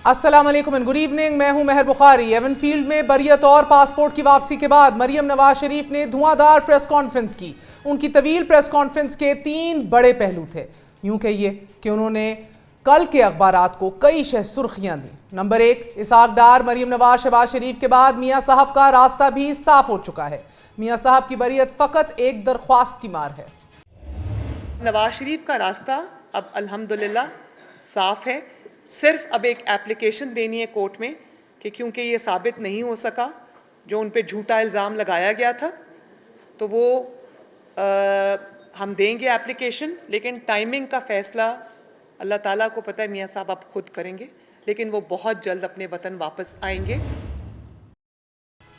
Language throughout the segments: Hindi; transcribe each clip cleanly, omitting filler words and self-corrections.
अस्सलाम वालेकुम एंड गुड इवनिंग। मैं हूं मेहर बुखारी। एवनफील्ड में बरियत और पासपोर्ट की वापसी के बाद मरियम नवाज शरीफ ने धुआंधार प्रेस कॉन्फ्रेंस की। उनकी तवील प्रेस कॉन्फ्रेंस के 3 बड़े पहलू थे। यूं कहिए कि उन्होंने कल के अखबारात को कई सुर्खियां दी। नंबर 1, इसहाक डार, मरियम नवाज शहबाज शरीफ के बाद मियां साहब का रास्ता भी साफ हो चुका है। मियां साहब की बरियत फकत एक दरख्वास्त की मार है। नवाज शरीफ का रास्ता अब अल्हम्दुलिल्लाह साफ है। सिर्फ अब एक एप्लीकेशन देनी है कोर्ट में कि क्योंकि ये साबित नहीं हो सका जो उन पे झूठा इल्ज़ाम लगाया गया था, तो वो हम देंगे एप्लीकेशन। लेकिन टाइमिंग का फ़ैसला अल्लाह ताला को पता है, मियाँ साहब आप खुद करेंगे, लेकिन वो बहुत जल्द अपने वतन वापस आएंगे।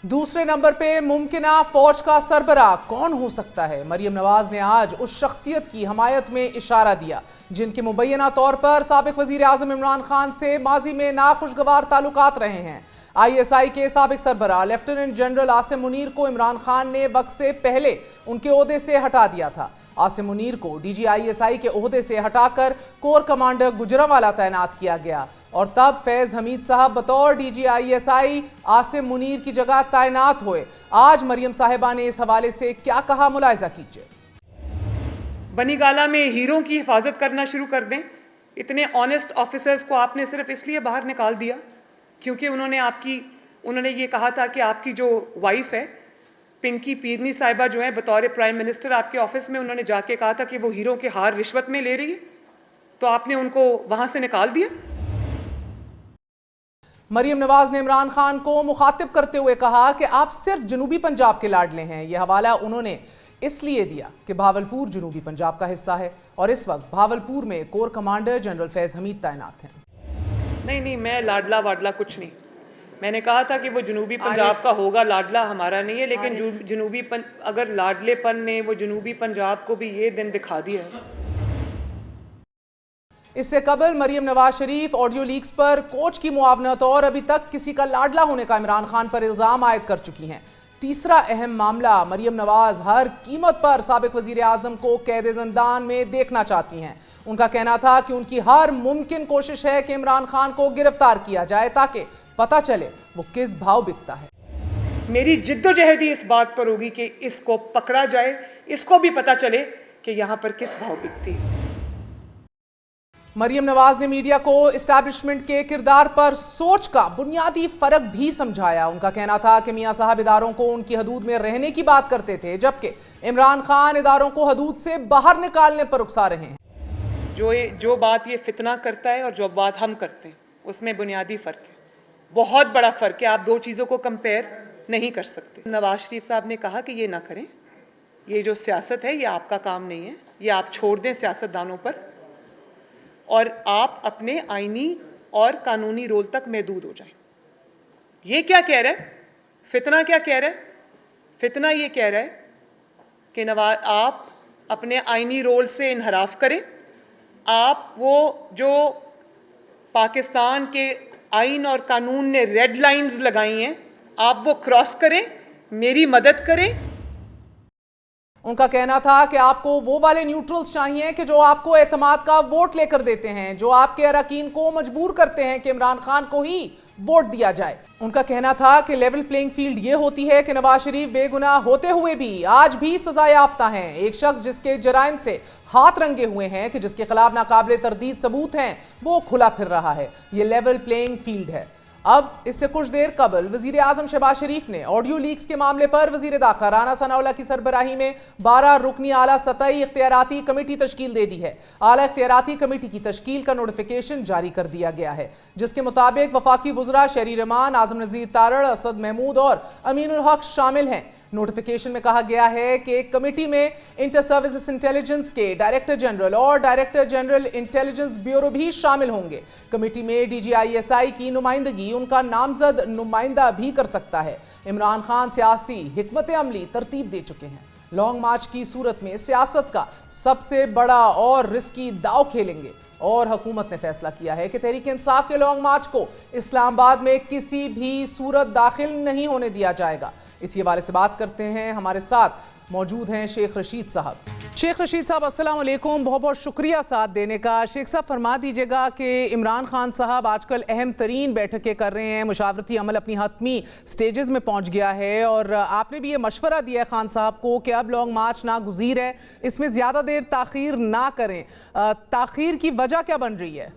दूसरे नंबर पे मुमकिना फौज का सरबराह कौन हो सकता है। मरियम नवाज ने आज उस शख्सियत की हमायत में इशारा दिया जिनके मुबैना तौर पर साबिक वजीर आजम इमरान खान से माजी में नाखुशगवार ताल्लुकात रहे हैं। ISI के साबिक सरबराह लेफ्टिनेंट जनरल आसिम मुनीर को इमरान खान ने वक्त से पहले उनके ओहदे से हटा दिया था। आसिम मुनीर को DG ISI के ओहदे से हटाकर कोर कमांडर गुजरांवाला तैनात किया गया और तब फैज हमीद साहब बतौर DG ISI आसिम मुनीर की जगह तैनात हुए। आज मरियम साहिबा ने इस हवाले से क्या कहा, मुलाहिजा कीजिए। बनीगाला में हीरों की हिफाजत करना शुरू कर दें। इतने ऑनेस्ट ऑफिसर्स को आपने सिर्फ इसलिए बाहर निकाल दिया क्योंकि उन्होंने ये कहा था कि आपकी जो वाइफ है पिंकी पीरनी साहिबा जो है बतौर प्राइम मिनिस्टर आपके ऑफिस में, उन्होंने जाके कहा था कि वो हीरों के हार रिश्वत में ले रही है, तो आपने उनको वहां से निकाल दिया। मरियम नवाज ने इमरान खान को मुखातिब करते हुए कहा कि आप सिर्फ जनूबी पंजाब के लाडले हैं। यह हवाला उन्होंने इसलिए दिया कि भावलपुर जनूबी पंजाब का हिस्सा है और इस वक्त भावलपुर में core commander general Faiz Hamid तैनात हैं। नहीं, मैं लाडला वाडला कुछ नहीं। मैंने कहा था कि वो जनूबी पंजाब का होगा, लाडला हमारा नहीं है। लेकिन अगर लाडलेपन ने वो जनूबी पंजाब को भी ये दिन दिखा दिया है। इससे कबल मरियम नवाज शरीफ ऑडियो लीक्स पर कोच की मुआवनत और अभी तक किसी का लाडला होने का इमरान खान पर इल्जाम आयद कर चुकी हैं। तीसरा अहम मामला, मरियम नवाज हर कीमत पर साबिक वजीर आजम को कैद ज़िंदान में देखना चाहती हैं। उनका कहना था कि उनकी हर मुमकिन कोशिश है कि इमरान खान को गिरफ्तार किया जाए ताकि पता चले वो किस भाव बिकता है। मेरी जिद्दोजहदी इस बात पर होगी कि इसको पकड़ा जाए, इसको भी पता चले कि यहां पर किस भाव बिकती है। मरियम नवाज ने मीडिया को इस्टेब्लिशमेंट के किरदार पर सोच का बुनियादी फर्क भी समझाया। उनका कहना था कि मियां साहब इदारों को उनकी हदूद में रहने की बात करते थे, जबकि इमरान खान इदारों को हदूद से बाहर निकालने पर उकसा रहे हैं। जो बात ये फितना करता है और जो बात हम करते हैं उसमें बुनियादी फ़र्क है, बहुत बड़ा फ़र्क है। आप दो चीज़ों को कंपेयर नहीं कर सकते। नवाज शरीफ साहब ने कहा कि ये ना करें, ये जो सियासत है ये आपका काम नहीं है, ये आप छोड़ दें सियासतदानों पर और आप अपने आईनी और कानूनी रोल तक महदूद हो जाएं। ये क्या कह रहा है फितना? क्या कह रहा है फितना? ये कह रहा है कि आप अपने आईनी रोल से इनहराफ करें, आप वो जो पाकिस्तान के आइन और कानून ने रेड लाइंस लगाई हैं आप वो क्रॉस करें, मेरी मदद करें। उनका कहना था कि आपको वो वाले न्यूट्रल्स चाहिए कि जो आपको एतमाद का वोट लेकर देते हैं, जो आपके अरकान को मजबूर करते हैं कि इमरान खान को ही वोट दिया जाए। उनका कहना था कि लेवल प्लेइंग फील्ड ये होती है कि नवाज शरीफ बेगुनाह होते हुए भी आज भी सजा याफ्ता हैं। एक शख्स जिसके जराइम से हाथ रंगे हुए हैं, कि जिसके खिलाफ नाकाबिले तरदीद सबूत हैं, वो खुला फिर रहा है। ये लेवल प्लेइंग फील्ड है। अब इससे कुछ देर कबल वजीर आजम शहबाज शरीफ ने ऑडियो लीक्स के मामले पर वजीर दाखिला राना सनाउल्लाह की सरबराही में 12 रुकनी आला सतही इख्तियाराती कमेटी तश्कील दे दी है। आला इख्तियाराती कमेटी की तश्कील का नोटिफिकेशन जारी कर दिया गया है, जिसके मुताबिक वफाकी वज़रा शहरी रहमान, आजम नज़ीर तारड़, असद महमूद और अमीनुल हक शामिल हैं। नोटिफिकेशन में कहा गया है कि एक कमेटी में इंटर सर्विसेज इंटेलिजेंस के डायरेक्टर जनरल और डायरेक्टर जनरल इंटेलिजेंस ब्यूरो भी शामिल होंगे। कमेटी में DG ISI की नुमाइंदगी उनका नामजद नुमाइंदा भी कर सकता है। इमरान खान सियासी हिकमत अमली तरतीब दे चुके हैं। लॉन्ग मार्च की सूरत में सियासत का सबसे बड़ा और रिस्की दाव खेलेंगे और हुकूमत ने फैसला किया है कि तहरीक इंसाफ के लॉन्ग मार्च को इस्लामाबाद में किसी भी सूरत दाखिल नहीं होने दिया जाएगा। इसी हवाले से बात करते हैं, हमारे साथ मौजूद हैं शेख रशीद साहब। शेख रशीद साहब अस्सलाम वालेकुम, बहुत बहुत शुक्रिया साथ देने का। शेख साहब फरमा दीजिएगा कि इमरान खान साहब आजकल अहम तरीन बैठकें कर रहे हैं, मुशावरती अमल अपनी हतमी स्टेजेस में पहुंच गया है और आपने भी ये मशवरा दिया है खान साहब को कि अब लॉन्ग मार्च नागुज़ीर है, इसमें ज़्यादा देर ताख़ीर ना करें। ताख़ीर की वजह क्या बन रही है?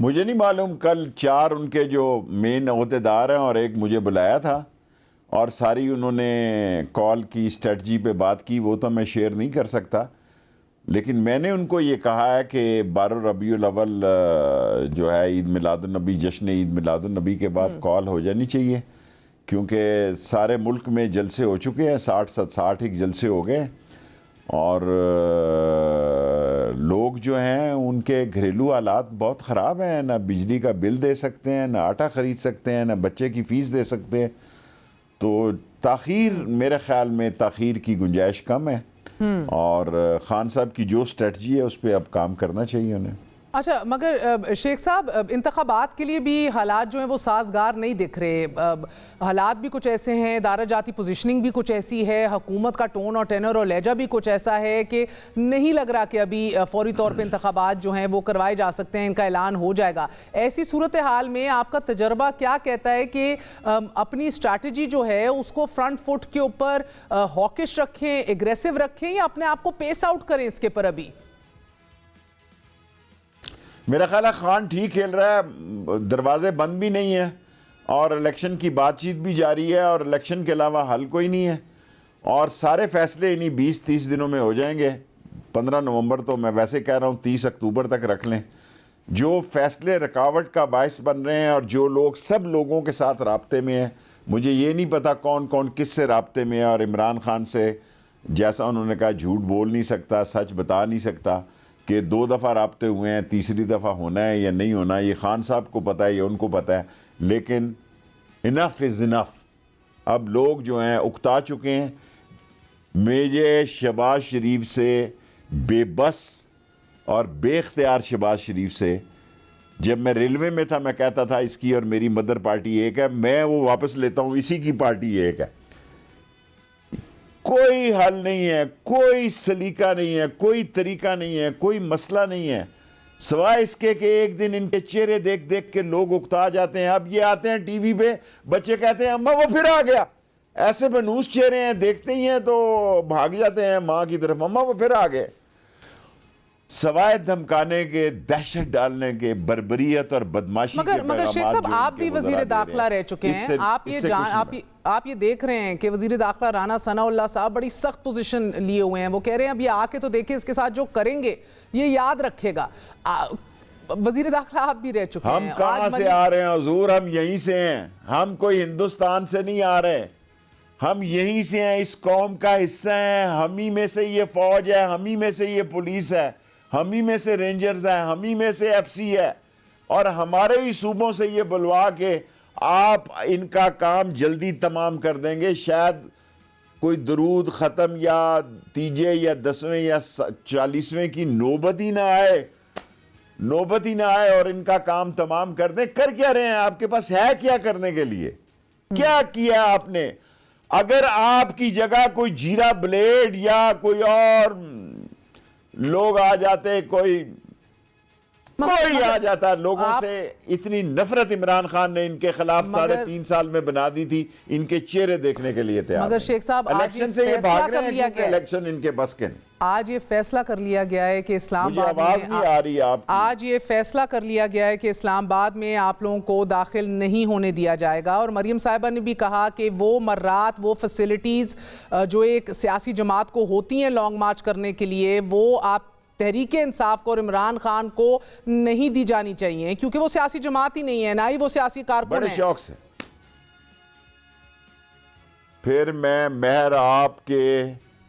मुझे नहीं मालूम, कल 4 उनके जो मेन अहदेदार हैं और एक मुझे बुलाया था और सारी उन्होंने कॉल की स्ट्रेटजी पे बात की, वो तो मैं शेयर नहीं कर सकता, लेकिन मैंने उनको ये कहा है कि 12 रबीउल अव्वल जो है ईद मिलादुन्नबी, जश्न ईद मिलादुन्नबी के बाद कॉल हो जानी चाहिए, क्योंकि सारे मुल्क में जलसे हो चुके हैं, 60 एक जलसे हो गए और लोग जो हैं उनके घरेलू हालात बहुत ख़राब हैं, ना बिजली का बिल दे सकते हैं, ना आटा ख़रीद सकते हैं, ना बच्चे की फ़ीस दे सकते हैं। तो ताख़ीर, मेरे ख़्याल में ताख़ीर की गुंजाइश कम है और ख़ान साहब की जो स्ट्रेटजी है उस पर अब काम करना चाहिए उन्हें। अच्छा, मगर शेख साहब इंतखाबात के लिए भी हालात जो हैं वो साजगार नहीं दिख रहे। हालात भी कुछ ऐसे हैं, दायरा जाती पोजीशनिंग भी कुछ ऐसी है, हुकूमत का टोन और टेनर और लहजा भी कुछ ऐसा है कि नहीं लग रहा कि अभी फौरी तौर पे इंतखाबात जो हैं वो करवाए जा सकते हैं, इनका ऐलान हो जाएगा। ऐसी सूरत हाल में आपका तजर्बा क्या कहता है कि अपनी स्ट्रैटेजी जो है उसको फ्रंट फुट के ऊपर हॉकिश रखें, एग्रेसिव रखें या अपने आप को पेस आउट करें इसके पर? अभी मेरा ख्याल है खान ठीक खेल रहा है, दरवाजे बंद भी नहीं है और इलेक्शन की बातचीत भी जारी है और इलेक्शन के अलावा हल कोई नहीं है और सारे फैसले इन्हीं 20-30 दिनों में हो जाएंगे। 15 नवंबर तो मैं वैसे कह रहा हूँ 30 अक्टूबर तक रख लें। जो फैसले रुकावट का बायस बन रहे हैं और जो लोग सब लोगों के साथ राब्ते में हैं, मुझे ये नहीं पता कौन कौन किस से राब्ते में है और इमरान खान से, जैसा उन्होंने कहा, झूठ बोल नहीं सकता, सच बता नहीं सकता कि 2 दफ़ा राब्ते हुए हैं, तीसरी दफ़ा होना है या नहीं होना, ये खान साहब को पता है, ये उनको पता है, लेकिन इनफ इज़ इनफ। अब लोग जो हैं उकता चुके हैं। मुझे शहबाज शरीफ से बेबस और बेख्तियार शहबाज शरीफ से, जब मैं रेलवे में था मैं कहता था इसकी और मेरी मदर पार्टी एक है, मैं वो वापस लेता हूँ, इसी की पार्टी एक है। कोई हल नहीं है, कोई सलीका नहीं है, कोई तरीका नहीं है, कोई मसला नहीं है, सिवाय इसके कि एक दिन इनके चेहरे देख देख के लोग उकता जाते हैं। अब ये आते हैं टीवी पे, बच्चे कहते हैं अम्मा वो फिर आ गया, ऐसे बनूस चेहरे हैं, देखते ही हैं तो भाग जाते हैं माँ की तरफ, अम्मा वो फिर आ गए। सवाए धमकाने के, दहशत डालने के, बर्बरियत और बदमाशी के। मगर शेख साहब आप भी वजीर दाखिला रह चुके हैं, आप ये देख रहे हैं कि वजीर दाखिला राना सनाउल्लाह साहब बड़ी सख्त पोजीशन लिए हुए हैं। वो कह रहे हैं अब ये आके तो देखिए इसके साथ जो करेंगे ये याद रखेगा। वजीर दाखिला आप भी रह चुके हैं। हम कहाँ से आ रहे हैं हुजूर? हम यहीं से हैं, हम कोई हिंदुस्तान से नहीं आ रहे, हम यहीं से हैं, इस कौम का हिस्सा हैं। हम ही में से ये फौज है, हम ही में से ये पुलिस है, हम ही में से रेंजर्स हैं, हम ही में से एफसी है और हमारे ही सूबों से ये बुलवा के आप इनका काम जल्दी तमाम कर देंगे। शायद कोई दरूद ख़त्म या तीजे या 10वें या 40वें की नौबत ही ना आए और इनका काम तमाम कर दें। कर क्या रहे हैं? आपके पास है क्या करने के लिए? क्या किया आपने? अगर आपकी जगह कोई जीरा ब्लेड या कोई और लोग आ जाते, कोई आ जाता, लोगों से इतनी नफरत इमरान खान ने इनके खिलाफ 3.5 साल में बना दी थी, इनके चेहरे देखने के लिए तैयार। मगर शेख साहब इलेक्शन से ये भाग रहे हैं क्योंकि इलेक्शन इनके बस के नहीं। आज ये फैसला कर लिया गया है कि इस्लामाबाद आवाज नहीं आ रही आपकी। आज ये फैसला कर लिया गया है कि इस्लामाबाद में आप लोगों को दाखिल नहीं होने दिया जाएगा और मरियम साहिबा ने भी कहा कि वो मर्रात, वो फैसिलिटीज़ जो एक सियासी जमात को होती हैं लॉन्ग मार्च करने के लिए, वो आप तहरीके इंसाफ को और इमरान खान को नहीं दी जानी चाहिए, क्योंकि वो सियासी जमात ही नहीं है, ना ही वो सियासी कारकुन है। बड़े शौक से फिर मैं महर आपके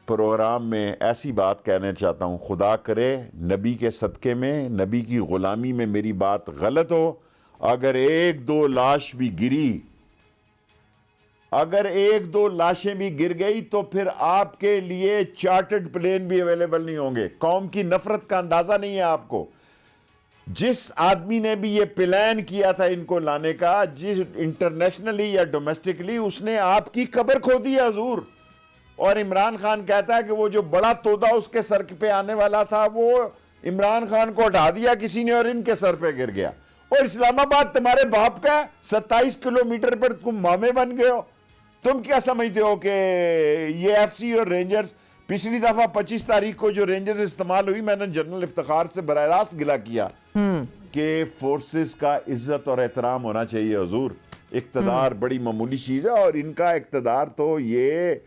प्रोग्राम में ऐसी बात कहना चाहता हूँ, खुदा करे नबी के सदक़े में, नबी की ग़ुलामी में मेरी बात गलत हो, अगर 1-2 लाश भी गिरी, अगर 1-2 लाशें भी गिर गई तो फिर आपके लिए चार्टर्ड प्लेन भी अवेलेबल नहीं होंगे। कौम की नफरत का अंदाजा नहीं है आपको। जिस आदमी ने भी ये प्लान किया था इनको लाने का, जिस इंटरनेशनली या डोमेस्टिकली, उसने आपकी कब्र खोदी है हुजूर। और इमरान खान कहता है कि वो जो बड़ा तोदा उसके सर पे आने वाला था वो इमरान खान को हटा दिया किसी ने और इनके सर पे गिर गया। और इस्लामाबाद तुम्हारे बाप का 27 किलोमीटर पर तुम मामे बन गए हो। तुम क्या समझते हो कि ये एफसी और रेंजर्स, पिछली दफा 25 तारीख को जो रेंजर्स इस्तेमाल हुई, मैंने जनरल इफ्तिखार से बराह रास्त गिला किया कि फोर्सेस का इज्जत और एहतराम होना चाहिए हुजूर। इक्तदार बड़ी मामूली चीज है और इनका इक्तदार तो ये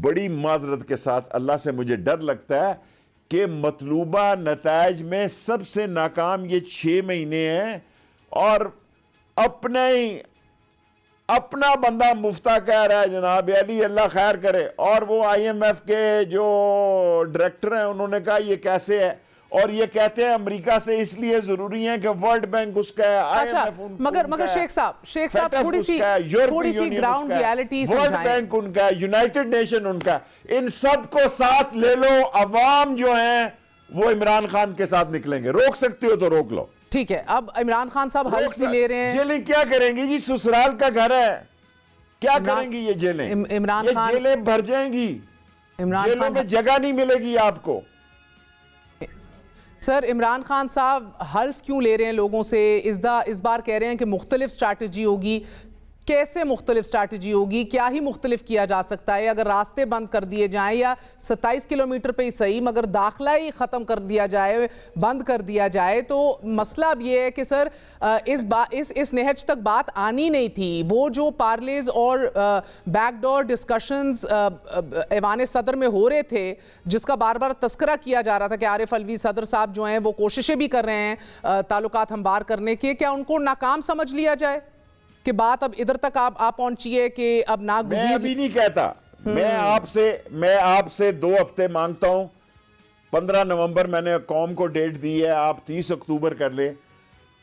बड़ी माजरत के साथ अल्लाह से मुझे डर लगता है कि मतलूबा नताइज में सबसे नाकाम ये 6 महीने हैं। और अपना बंदा मुफ्ता कह रहा है जनाब अली अल्लाह खैर करे, और वो IMF के जो डायरेक्टर हैं उन्होंने कहा ये कैसे है, और ये कहते हैं अमेरिका से इसलिए जरूरी है कि वर्ल्ड बैंक उसका है, अच्छा, IMF मगर शेख साहब थोड़ी सी ग्राउंड रियलिटी वर्ल्ड बैंक उनका है, यूनाइटेड नेशन उनका है। इन सबको साथ ले लो, अवाम जो है वो इमरान खान के साथ निकलेंगे। रोक सकते हो तो रोक लो। ठीक है, अब इमरान खान साहब हल्फ भी ले रहे हैं। जेलें क्या करेंगी जी, ससुराल का घर है, क्या करेंगी ये जेलें? इमरान ये खान, जेलें भर जाएंगी, जेलों में जगह नहीं मिलेगी आपको। सर इमरान खान साहब हल्फ क्यों ले रहे हैं लोगों से? इस बार कह रहे हैं कि मुख्तलिफ स्ट्रैटेजी होगी। कैसे मुख्तलिफ स्ट्रैटेजी होगी? क्या ही मुख्तलिफ किया जा सकता है? अगर रास्ते बंद कर दिए जाएं या 27 किलोमीटर पे ही सही मगर दाखिला ही ख़त्म कर दिया जाए, बंद कर दिया जाए, तो मसला अब ये है कि सर इस नहज तक बात आनी नहीं थी। वो जो पार्लेज और बैकडोर डिस्कशंस ऐवान सदर में हो रहे थे, जिसका बार बार तस्करा किया जा रहा था कि आरिफ अलवी सदर साहब जो हैं वो कोशिशें भी कर रहे हैं ताल्लुकात हमवार करने के, क्या उनको नाकाम समझ लिया जाए कि बात अब इधर तक आप पहुंची है कि अब ना गुज़ीर? मैं अभी नहीं कहता, मैं आपसे 2 हफ्ते मांगता हूं। 15 नवंबर मैंने कौम को डेट दी है, आप 30 अक्टूबर कर ले।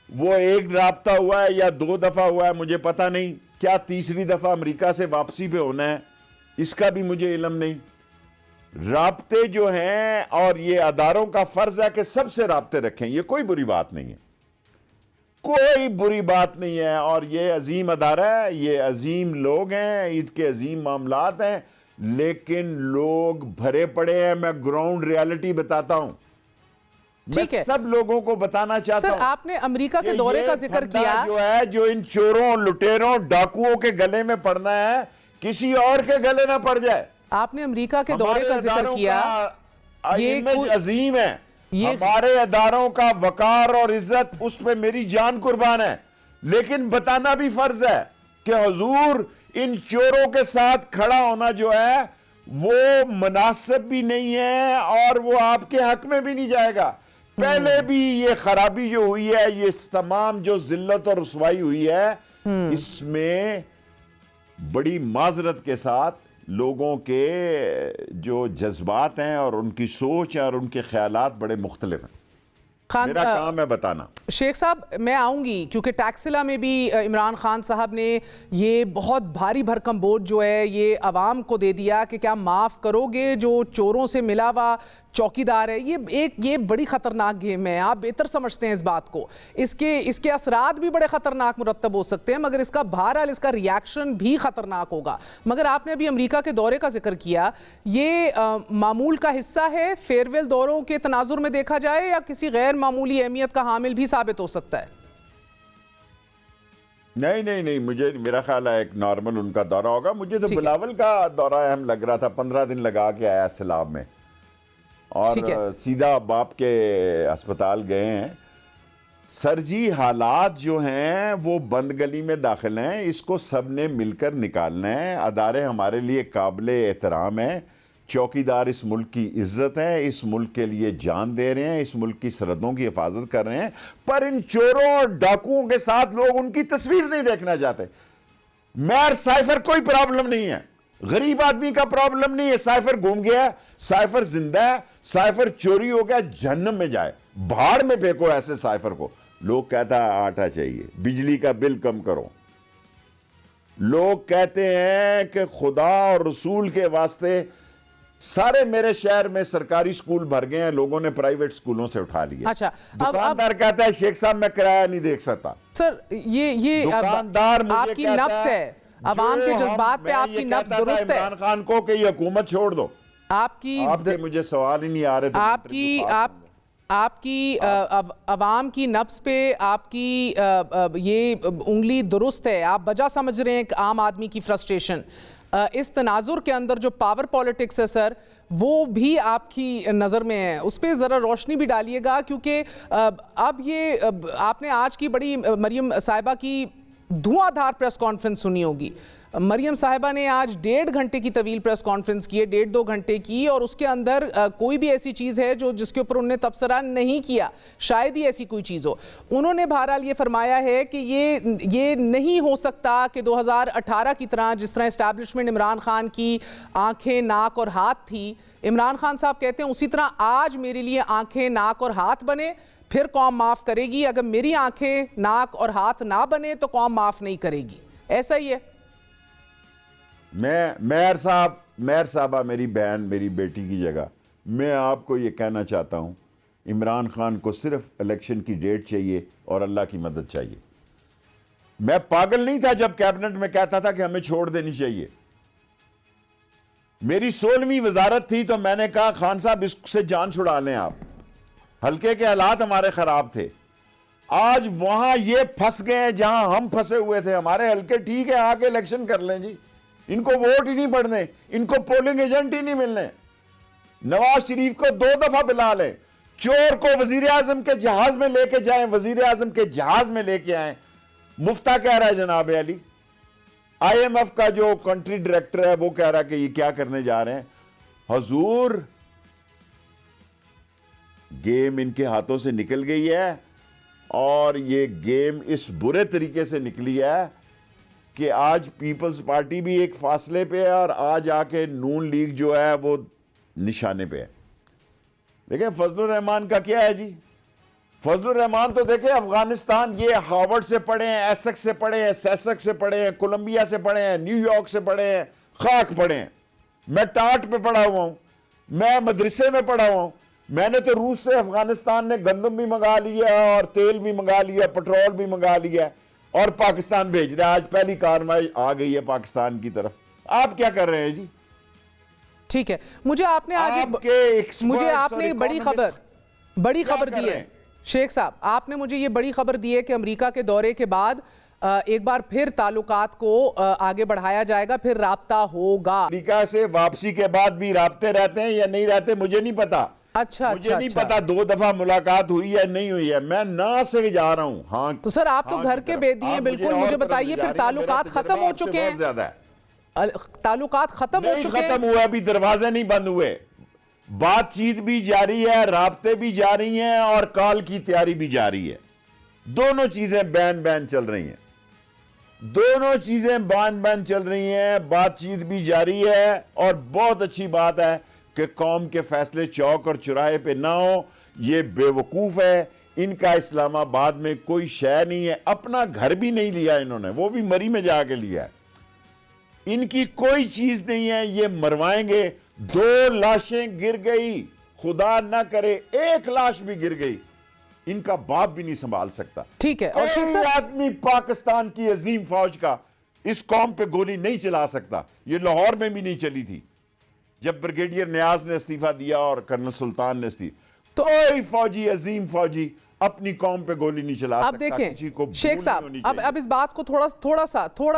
वो एक राब्ता हुआ है या 2 दफा हुआ है मुझे पता नहीं, क्या तीसरी दफा अमेरिका से वापसी पे होना है इसका भी मुझे इल्म नहीं। राब्ते जो हैं, और ये अदारों का फर्ज है कि सबसे राब्ते रखें, ये कोई बुरी बात नहीं है, कोई बुरी बात नहीं है। और ये अजीम अदारा है, ये अजीम लोग हैं, इसके अजीम मामलात हैं, लेकिन लोग भरे पड़े हैं। मैं ग्राउंड रियलिटी बताता हूं, मैं सब लोगों को बताना चाहता हूं। आपने अमेरिका के दौरे का जिक्र किया, जो है जो इन चोरों, लुटेरों, डाकुओं के गले में पड़ना है, किसी और के गले ना पड़ जाए। आपने अमेरिका के दौरे का जिक्र किया, ये इमेज अजीम है। हमारे अदारों का वकार और इज्जत, उस पे मेरी जान कुर्बान है, लेकिन बताना भी फर्ज है कि हुजूर इन चोरों के साथ खड़ा होना जो है वो मुनासिब भी नहीं है और वो आपके हक में भी नहीं जाएगा। पहले भी ये खराबी जो हुई है, ये तमाम जो जिल्लत और रुसवाई हुई है, इसमें बड़ी माजरत के साथ लोगों के जो जज्बात हैं और उनकी सोच और उनके ख्यालात बड़े मुख्तलिफ हैं। मेरा काम है बताना। शेख साहब मैं आऊंगी, क्योंकि टैक्सिला में भी इमरान खान साहब ने ये बहुत भारी भरकम बोझ जो है ये अवाम को दे दिया कि क्या माफ़ करोगे जो चोरों से मिला हुआ चौकीदार है। ये बड़ी ख़तरनाक गेम है, आप बेहतर समझते हैं इस बात को। इसके असरात भी बड़े ख़तरनाक मुरत्तब हो सकते हैं, मगर इसका बहरहाल इसका रिएक्शन भी ख़तरनाक होगा। मगर आपने अभी अमेरिका के दौरे का जिक्र किया, ये मामूल का हिस्सा है, फेयरवेल दौरों के तनाजुर में देखा जाए, या किसी गैर मामूली अहमियत का हामिल भी साबित हो सकता है? नहीं, मुझे मेरा ख्याल है एक नॉर्मल उनका दौरा होगा। मुझे तो बिलावल का दौरा अहम लग रहा था, 15 दिन लगा के आया सैलाब में और सीधा बाप के अस्पताल गए हैं। सर जी हालात जो हैं वो बंद गली में दाखिल हैं, इसको सब ने मिलकर निकालना है। अदारे हमारे लिए काबिले एहतराम हैं, चौकीदार इस मुल्क की इज्जत है, इस मुल्क के लिए जान दे रहे हैं, इस मुल्क की सरहदों की हिफाजत कर रहे हैं, पर इन चोरों और डाकुओं के साथ लोग उनकी तस्वीर नहीं देखना चाहते। मैर साइफर कोई प्रॉब्लम नहीं है, गरीब आदमी का प्रॉब्लम नहीं है। साइफर घूम गया, साइफर जिंदा है, साइफर चोरी हो गया, जहन्नम में जाए, भाड़ में फेंको ऐसे साइफर को। लोग कहता है आटा चाहिए, बिजली का बिल कम करो। लोग कहते हैं कि खुदा और रसूल के वास्ते सारे मेरे शहर में सरकारी स्कूल भर गए हैं, लोगों ने प्राइवेट स्कूलों से उठा लिया। अच्छा, दुकानदार कहता है शेख साहब मैं किराया नहीं देख सकता। सर ये दुकानदार मुझे आपकी कहता नफ्स है, अवाम के जज्बात पे आपकी नफ्स दुरुस्त है। इमरान खान को कि ये हुकूमत छोड़ दो। आपके मुझे सवाल ही नहीं आ रहे। आपकी अवाम की नफ्स पे आपकी ये उंगली दुरुस्त है। आप वजह समझ रहे हैं एक आम आदमी की फ्रस्ट्रेशन। इस तनाजुर के अंदर जो पावर पॉलिटिक्स है सर, वो भी आपकी नज़र में है, उस पर ज़रा रोशनी भी डालिएगा, क्योंकि अब ये आपने आज की बड़ी मरियम साहिबा की धुआंधार प्रेस कॉन्फ्रेंस सुनी होगी। मरियम साहिबा ने आज 1.5 घंटे की तवील प्रेस कॉन्फ्रेंस की है, 1.5-2 घंटे की, और उसके अंदर कोई भी ऐसी चीज़ है जो जिसके ऊपर उन्होंने तबसरा नहीं किया, शायद ही ऐसी कोई चीज़ हो। उन्होंने बहरहाल ये फरमाया है कि ये नहीं हो सकता कि 2018 की तरह, जिस तरह इस्टेब्लिशमेंट इमरान खान की आंखें, नाक और हाथ थी, इमरान खान साहब कहते हैं उसी तरह आज मेरे लिए आंखें, नाक और हाथ बने, फिर कौम माफ़ करेगी। अगर मेरी आंखें, नाक और हाथ ना बने तो कौम माफ़ नहीं करेगी। ऐसा ही है। मैं मेयर साहबा मेरी बहन, मेरी बेटी की जगह मैं आपको ये कहना चाहता हूँ, इमरान खान को सिर्फ इलेक्शन की डेट चाहिए और अल्लाह की मदद चाहिए। मैं पागल नहीं था जब कैबिनेट में कहता था कि हमें छोड़ देनी चाहिए। मेरी 16वीं वजारत थी तो मैंने कहा खान साहब इससे जान छुड़ा लें आप, हल्के के हालात हमारे खराब थे। आज वहां ये फंस गए जहां हम फंसे हुए थे। हमारे हल्के ठीक है, आके इलेक्शन कर लें जी, इनको वोट ही नहीं पड़ने, इनको पोलिंग एजेंट ही नहीं मिलने। नवाज शरीफ को 2 दफा बुला लें, चोर को वजीर आजम के जहाज में लेके जाएं, वजीर आजम के जहाज में लेके आए। मुफ्ता कह रहा है जनाब अली, IMF का जो कंट्री डायरेक्टर है वो कह रहा है कि ये क्या करने जा रहे हैं। हजूर, गेम इनके हाथों से निकल गई है, और ये गेम इस बुरे तरीके से निकली है कि आज पीपल्स पार्टी भी एक फासले पे है, और आज आके नून लीग जो है वो निशाने पे है। देखें फजलुर रहमान का क्या है जी, फजलुर रहमान तो देखें अफगानिस्तान, ये हार्वर्ड से पढ़े हैं, एसेक्स से पढ़े हैं, सेसेक्स से पढ़े हैं, कोलंबिया से पढ़े हैं, न्यूयॉर्क से पढ़े हैं, खाक पढ़े हैं। मैं टाट पे पढ़ा हुआ हूं, मैं मदरसे में पढ़ा हुआ हूं। मैंने तो रूस से अफगानिस्तान ने गंदम भी मंगा लिया और तेल भी मंगा लिया, पेट्रोल भी मंगा लिया, और पाकिस्तान भेज रहा है। आज पहली कार्रवाई आ गई है पाकिस्तान की तरफ। आप क्या कर रहे हैं जी? ठीक है, मुझे आपने आज मुझे आपने बड़ी खबर दी है शेख साहब। आपने मुझे ये बड़ी खबर दी है कि अमेरिका के दौरे के बाद एक बार फिर ताल्लुकात को आगे बढ़ाया जाएगा, फिर राब्ता होगा। अमेरिका से वापसी के बाद भी राब्ते रहते हैं या नहीं रहते मुझे नहीं पता। अच्छा, मुझे नहीं पता 2 दफा मुलाकात हुई है नहीं हुई है, मैं ना से जा रहा हूं। हाँ तो सर आप तो घर के बेदी हैं, बिल्कुल मुझे बताइए, फिर ताल्लुकात खत्म हो चुके हैं? ताल्लुकात खत्म हो चुके हैं? खत्म हुआ, अभी दरवाजे नहीं बंद हुए, बातचीत भी जारी है, राब्ते भी जारी हैं, और कॉल की तैयारी भी जारी है। दोनों चीजें बैन चल रही हैं, दोनों चीजें बैन चल रही हैं, बातचीत भी जारी है। और बहुत अच्छी बात है कि कौम के फैसले चौक और चौराहे पे ना हो। ये बेवकूफ है, इनका इस्लामाबाद में कोई शय नहीं है, अपना घर भी नहीं लिया इन्होंने, वो भी मरी में जाके लिया है। इनकी कोई चीज नहीं है, ये मरवाएंगे। 2 लाशें गिर गई, खुदा ना करे 1 लाश भी गिर गई, इनका बाप भी नहीं संभाल सकता। ठीक है, और शेख साहब, आदमी पाकिस्तान की अजीम फौज का इस कौम पे गोली नहीं चला सकता। ये लाहौर में भी नहीं चली थी जब ब्रिगेडियर नियाज ने इस्तीफा दिया और कर्नल सुल्तान ने इस्तीफा। तो कोई फौजी, अजीम फौजी अपनी कौम पे गोली नहीं चला सकता। अब देखें शेख साहब, अब इस बात को थोड़ा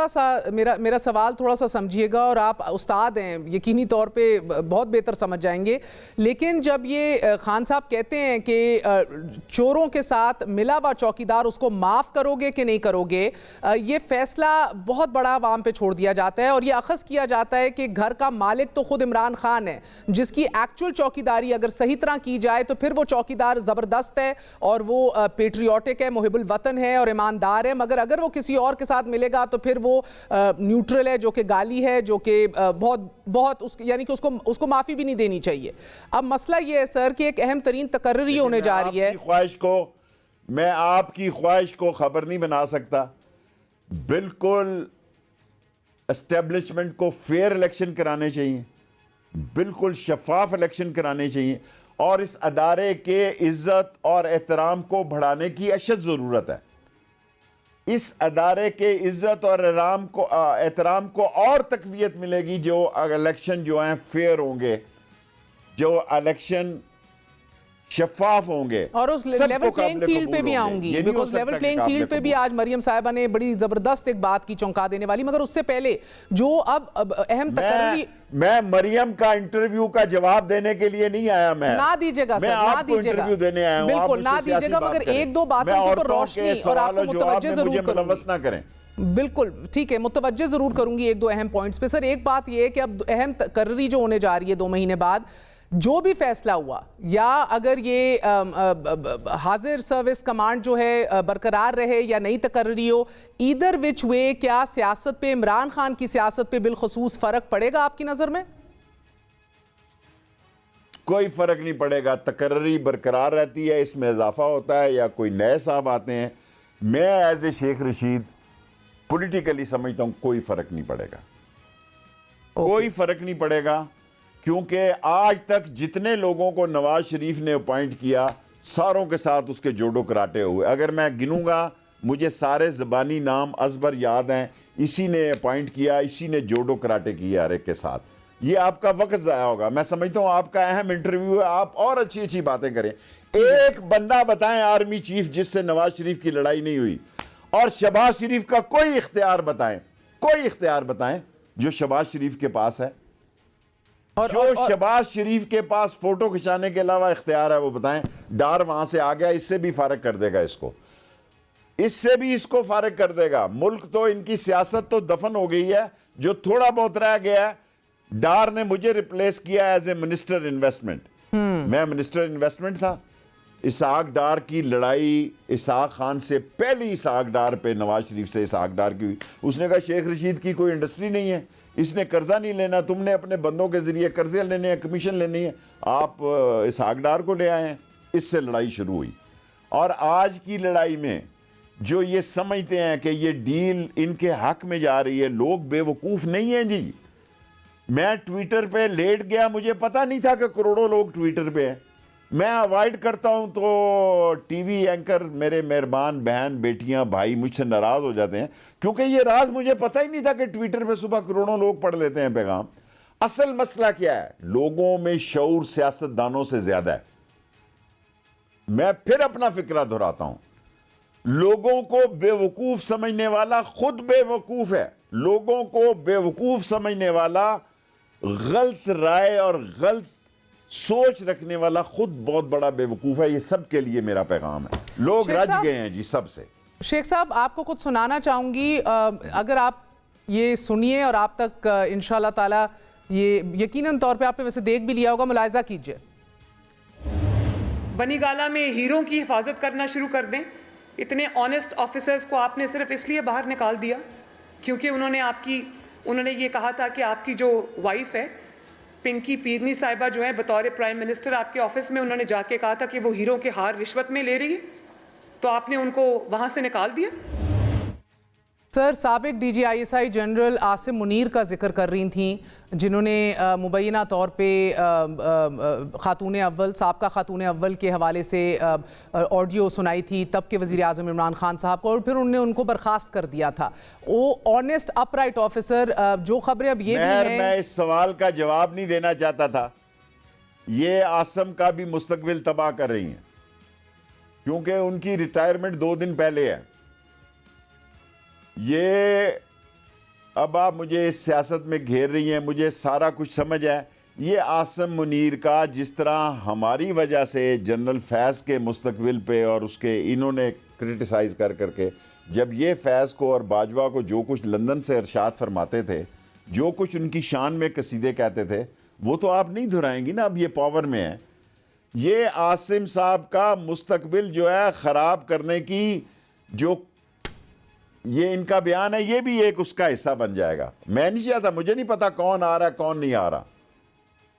सा मेरा सवाल थोड़ा सा समझिएगा, और आप उस्ताद हैं, यकीनी तौर पे बहुत बेहतर समझ जाएंगे। लेकिन जब ये खान साहब कहते हैं कि चोरों के साथ मिला हुआ चौकीदार, उसको माफ़ करोगे कि नहीं करोगे, ये फैसला बहुत बड़ा आवाम पे छोड़ दिया जाता है, और ये अखज़ किया जाता है कि घर का मालिक तो खुद इमरान खान है, जिसकी एक्चुअल चौकीदारी अगर सही तरह की जाए तो फिर वो चौकीदार ज़बरदस्त है, और वो पेट्रियोटिक है, मुहिबुल वतन है और ईमानदार है। मगर अगर वो किसी और के साथ मिलेगा तो फिर वो न्यूट्रल है, जो कि गाली है, जो कि बहुत यानी कि उसको माफ़ी भी नहीं देनी चाहिए। अब मसला ये है सर कि एक अहम तरीन तकर्री होने जा रही है। मैं आपकी ख्वाहिश को खबर नहीं बना सकता। बिल्कुल एस्टेब्लिशमेंट को फेयर इलेक्शन कराने चाहिए, बिल्कुल शफाफ इलेक्शन कराने चाहिए और इस अदारे के इज्जत और एहतराम को बढ़ाने की अशद ज़रूरत है। इस अदारे के इज्जत और एहतराम को और तकवीत मिलेगी जो इलेक्शन जो हैं फेयर होंगे, जो इलेक्शन शफाफ होंगे और उस लेवल प्लेइंग फील्ड पे भी आऊंगी, बिकॉज लेवल प्लेइंग फील्ड पे भी आज मरियम साहिबा ने बड़ी जबरदस्त एक बात की, चौंका देने वाली। मगर उससे पहले जो अब अहम तकरीरी, मैं मरियम का इंटरव्यू का जवाब देने के लिए नहीं आया। मैं ना दीजिएगा सर, ना दीजिएगा, इंटरव्यू देने आया हूं, बिल्कुल ना दीजिएगा, मगर एक दो बातों की तो रोशनी और आपको मुतवज्जे जरूर करूंगी। ना करें, बिल्कुल ठीक है, मुतवज्जे जरूर करूंगी एक दो अहम पॉइंट्स पे। सर एक बात यह है कि अब अहम तकर्री जो होने जा रही है 2 महीने बाद, जो भी फैसला हुआ, या अगर ये हाजिर सर्विस कमांड जो है बरकरार रहे या नई तकर्री हो, ईदर विच वे, क्या सियासत पे, इमरान खान की सियासत पे बिलखसूस फर्क पड़ेगा आपकी नजर में? कोई फर्क नहीं पड़ेगा। तकर्री बरकरार रहती है, इसमें इजाफा होता है या कोई नए साहब आते हैं। मैं as a Sheikh Rashid politically समझता हूं कोई फर्क नहीं पड़ेगा, कोई फर्क नहीं पड़ेगा, क्योंकि आज तक जितने लोगों को नवाज शरीफ ने अपॉइंट किया सारों के साथ उसके जोड़ो कराटे हुए। अगर मैं गिनूंगा मुझे सारे ज़बानी नाम अजबर याद हैं। इसी ने अपॉइंट किया, इसी ने जोड़ो कराटे किए हर एक के साथ। ये आपका वक्त ज़ाया होगा। मैं समझता हूँ आपका अहम इंटरव्यू है, आप और अच्छी अच्छी बातें करें। एक बंदा बताएं आर्मी चीफ जिससे नवाज शरीफ की लड़ाई नहीं हुई, और शहबाज शरीफ का कोई इख्तियार बताएं, कोई इख्तियार बताएं जो शहबाज शरीफ के पास है। जो शहबाज शरीफ के पास फोटो खिंचाने के अलावा इख्तियार है वो बताएं। डार वहां से आ गया, इससे भी फारिग कर देगा इसको, इससे भी इसको फारिग कर देगा। मुल्क तो, इनकी सियासत तो दफन हो गई है। जो थोड़ा बहुत रह गया है, डार ने मुझे रिप्लेस किया एज ए मिनिस्टर इन्वेस्टमेंट। मैं मिनिस्टर इन्वेस्टमेंट था। इसाक डार की लड़ाई इसाक खान से पहली इसाक डार पे, नवाज शरीफ से इसाक डार की हुई। उसने कहा शेख रशीद की कोई इंडस्ट्री नहीं है, इसने कर्जा नहीं लेना, तुमने अपने बंदों के जरिए कर्जे लेने हैं, कमीशन लेनी है, आप इसाक डार को ले आए हैं। इससे लड़ाई शुरू हुई। और आज की लड़ाई में जो ये समझते हैं कि ये डील इनके हक में जा रही है, लोग बेवकूफ़ नहीं हैं जी। मैं ट्विटर पे लेट गया, मुझे पता नहीं था कि करोड़ों लोग ट्विटर पे हैं। मैं अवॉइड करता हूं तो टीवी एंकर, मेरे मेहरबान बहन बेटियां भाई मुझसे नाराज हो जाते हैं, क्योंकि ये राज मुझे पता ही नहीं था कि ट्विटर पे सुबह करोड़ों लोग पढ़ लेते हैं पैगाम। असल मसला क्या है? लोगों में शऊर सियासतदानों से ज्यादा है। मैं फिर अपना फिक्रा दोहराता हूं, लोगों को बेवकूफ समझने वाला खुद बेवकूफ है। लोगों को बेवकूफ समझने वाला, गलत राय और गलत सोच रखने वाला खुद बहुत बड़ा बेवकूफ है। ये सबके लिए मेरा पैगाम है। लोग रज गए हैं जी सबसे। शेख साहब आपको कुछ सुनाना चाहूंगी, अगर आप ये सुनिए और आप तक इंशाल्लाह ताला ये यकीनन तौर पे आपने वैसे देख भी लिया होगा, मुलाहिजा कीजिए। बनीगाला में हीरों की हिफाजत करना शुरू कर दें। इतने ऑनेस्ट ऑफिसर्स को आपने सिर्फ इसलिए बाहर निकाल दिया क्योंकि उन्होंने ये कहा था कि आपकी जो वाइफ है पिंकी पीरनी साहिबा जो है बतौर प्राइम मिनिस्टर आपके ऑफिस में उन्होंने जाके कहा था कि वो हीरो के हार रिश्वत में ले रही है, तो आपने उनको वहां से निकाल दिया। सर साबिक DGISI जनरल आसिम मुनीर का जिक्र कर रही थी, जिन्होंने मुबैना तौर पे खातून अव्वल, साबका खातून अव्वल के हवाले से ऑडियो सुनाई थी तब के वज़ीर आज़म इमरान खान साहब को, और फिर उन्होंने उनको बर्खास्त कर दिया था। वो ऑनेस्ट अपराइट ऑफिसर, जो खबरें अब ये भी हैं। मैं इस सवाल का जवाब नहीं देना चाहता था। ये आसिम का भी मुस्तकबिल तबाह कर रही हैं, क्योंकि उनकी रिटायरमेंट 2 दिन पहले है। ये अब आप मुझे इस सियासत में घेर रही हैं, मुझे सारा कुछ समझ है। ये आसिम मुनीर का, जिस तरह हमारी वजह से जनरल फैज़ के मुस्तकबिल पे और उसके इन्होंने क्रिटिसाइज़ कर करके, जब ये फैज़ को और बाजवा को जो कुछ लंदन से इरशाद फरमाते थे, जो कुछ उनकी शान में कसीदे कहते थे, वो तो आप नहीं दोहराएंगी ना। अब ये पावर में है। ये आसिम साहब का मुस्तकबिल जो है ख़राब करने की जो ये इनका बयान है, ये भी एक उसका हिस्सा बन जाएगा। मैं नहीं चाहता, मुझे नहीं पता कौन आ रहा है कौन नहीं आ रहा,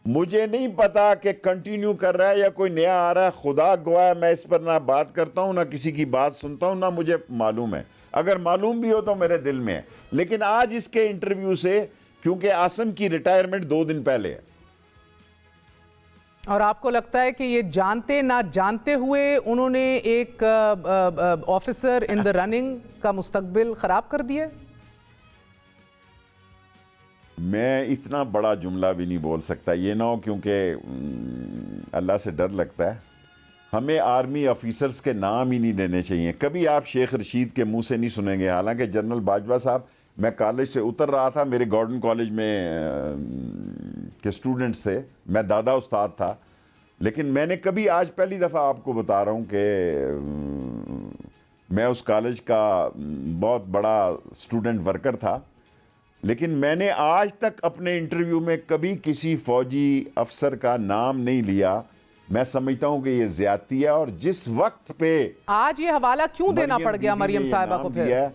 मुझे नहीं पता कि कंटिन्यू कर रहा है या कोई नया आ रहा है। खुदा गवाह है, मैं इस पर ना बात करता हूं, ना किसी की बात सुनता हूं, ना मुझे मालूम है। अगर मालूम भी हो तो मेरे दिल में है। लेकिन आज इसके इंटरव्यू से, क्योंकि आसिम की रिटायरमेंट 2 दिन पहले है, और आपको लगता है कि ये जानते ना जानते हुए उन्होंने एक ऑफिसर इन द रनिंग का मुस्तकबिल खराब कर दिया? मैं इतना बड़ा जुमला भी नहीं बोल सकता, ये ना हो क्योंकि अल्लाह से डर लगता है। हमें आर्मी ऑफिसर्स के नाम ही नहीं लेने चाहिए। कभी आप शेख रशीद के मुंह से नहीं सुनेंगे। हालांकि जनरल बाजवा साहब, मैं कॉलेज से उतर रहा था, मेरे गॉर्डन कॉलेज में के स्टूडेंट्स थे, मैं दादा उस्ताद था, लेकिन मैंने कभी, आज पहली दफ़ा आपको बता रहा हूँ कि मैं उस कॉलेज का बहुत बड़ा स्टूडेंट वर्कर था, लेकिन मैंने आज तक अपने इंटरव्यू में कभी किसी फौजी अफसर का नाम नहीं लिया। मैं समझता हूं कि ये ज्यादती है। और जिस वक्त पे आज ये हवाला क्यों देना पड़ गया मरियम साहिबा को फिर?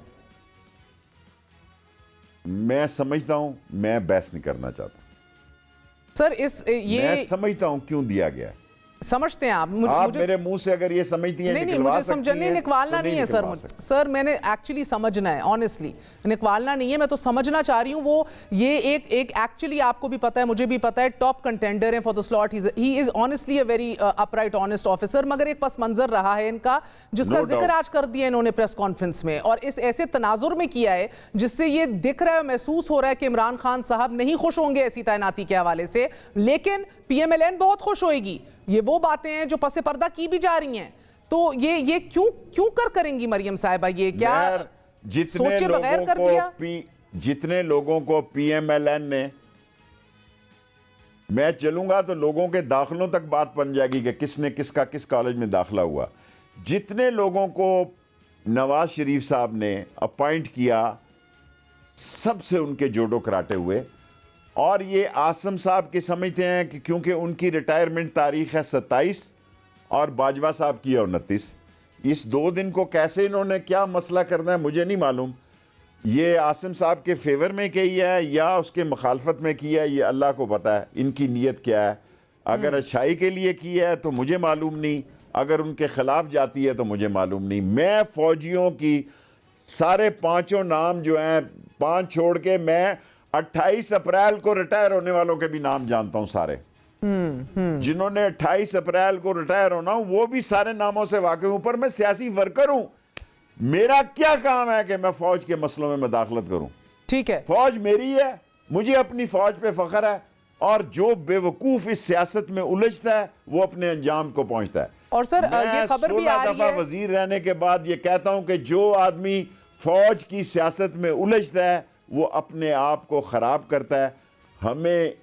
मैं समझता हूं, मैं बहस नहीं करना चाहता सर। मैं समझता हूं क्यों दिया गया। समझते हैं आप? मुझे मेरे मुंह से अगर ये समझती हैं, नहीं, मुझे समझने निकवालना नहीं है सर। सर मैंने एक्चुअली समझना है, ऑनेस्टली निकवालना नहीं है, मैं तो समझना चाह रही हूँ। वो ये एक एक्चुअली आपको भी पता है, मुझे भी पता है, टॉप कंटेंडर है for the slot. He is honestly a very upright honest officer, मगर एक पस मंजर रहा है इनका जिसका जिक्र आज कर दिया इन्होंने प्रेस कॉन्फ्रेंस में, और इस ऐसे तनाजुर में किया है जिससे ये दिख रहा है, महसूस हो रहा है कि इमरान खान साहब नहीं खुश होंगे ऐसी तैनाती के हवाले से, लेकिन PMLN बहुत खुश होएगी। ये वो बातें हैं जो पसे पर्दा की भी जा रही हैं। तो ये क्यों करेंगी मरियम साहिबा? ये क्या सोचे बगैर कर दिया? जितने लोगों को PMLN ने, मैं चलूंगा तो लोगों के दाखिलों तक बात बन जाएगी कि किसने किसका किस कॉलेज में दाखिला हुआ। जितने लोगों को नवाज शरीफ साहब ने अपॉइंट किया, सबसे उनके जोड़ो कराटे हुए। और ये आसम साहब के समझते हैं कि क्योंकि उनकी रिटायरमेंट तारीख है 27 और बाजवा साहब की है 29, इस 2 दिन को कैसे इन्होंने क्या मसला करना है मुझे नहीं मालूम। ये आसिम साहब के फेवर में किया है या उसके मुखालफत में किया है, ये अल्लाह को पता है इनकी नीयत क्या है। अगर अच्छाई के लिए किया है तो मुझे मालूम नहीं, अगर उनके खिलाफ जाती है तो मुझे मालूम नहीं। मैं फौजियों की सारे 5 नाम जो हैं, 5 छोड़ के, मैं 28 अप्रैल को रिटायर होने वालों के भी नाम जानता हूं सारे। जिन्होंने 28 अप्रैल को रिटायर होना, वो भी सारे नामों से वाकिफ हूं। पर मैं सियासी वर्कर हूं, मेरा क्या काम है कि मैं फौज के मसलों में मुदाखलत करूं? ठीक है, फौज मेरी है, मुझे अपनी फौज पे फख्र है, और जो बेवकूफ इस सियासत में उलझता है वो अपने अंजाम को पहुंचता है। और सर ये खबर भी आ रही है, वजीर रहने के बाद ये कहता हूं कि जो आदमी फौज की सियासत में उलझता है वो अपने आप को खराब करता है। हमें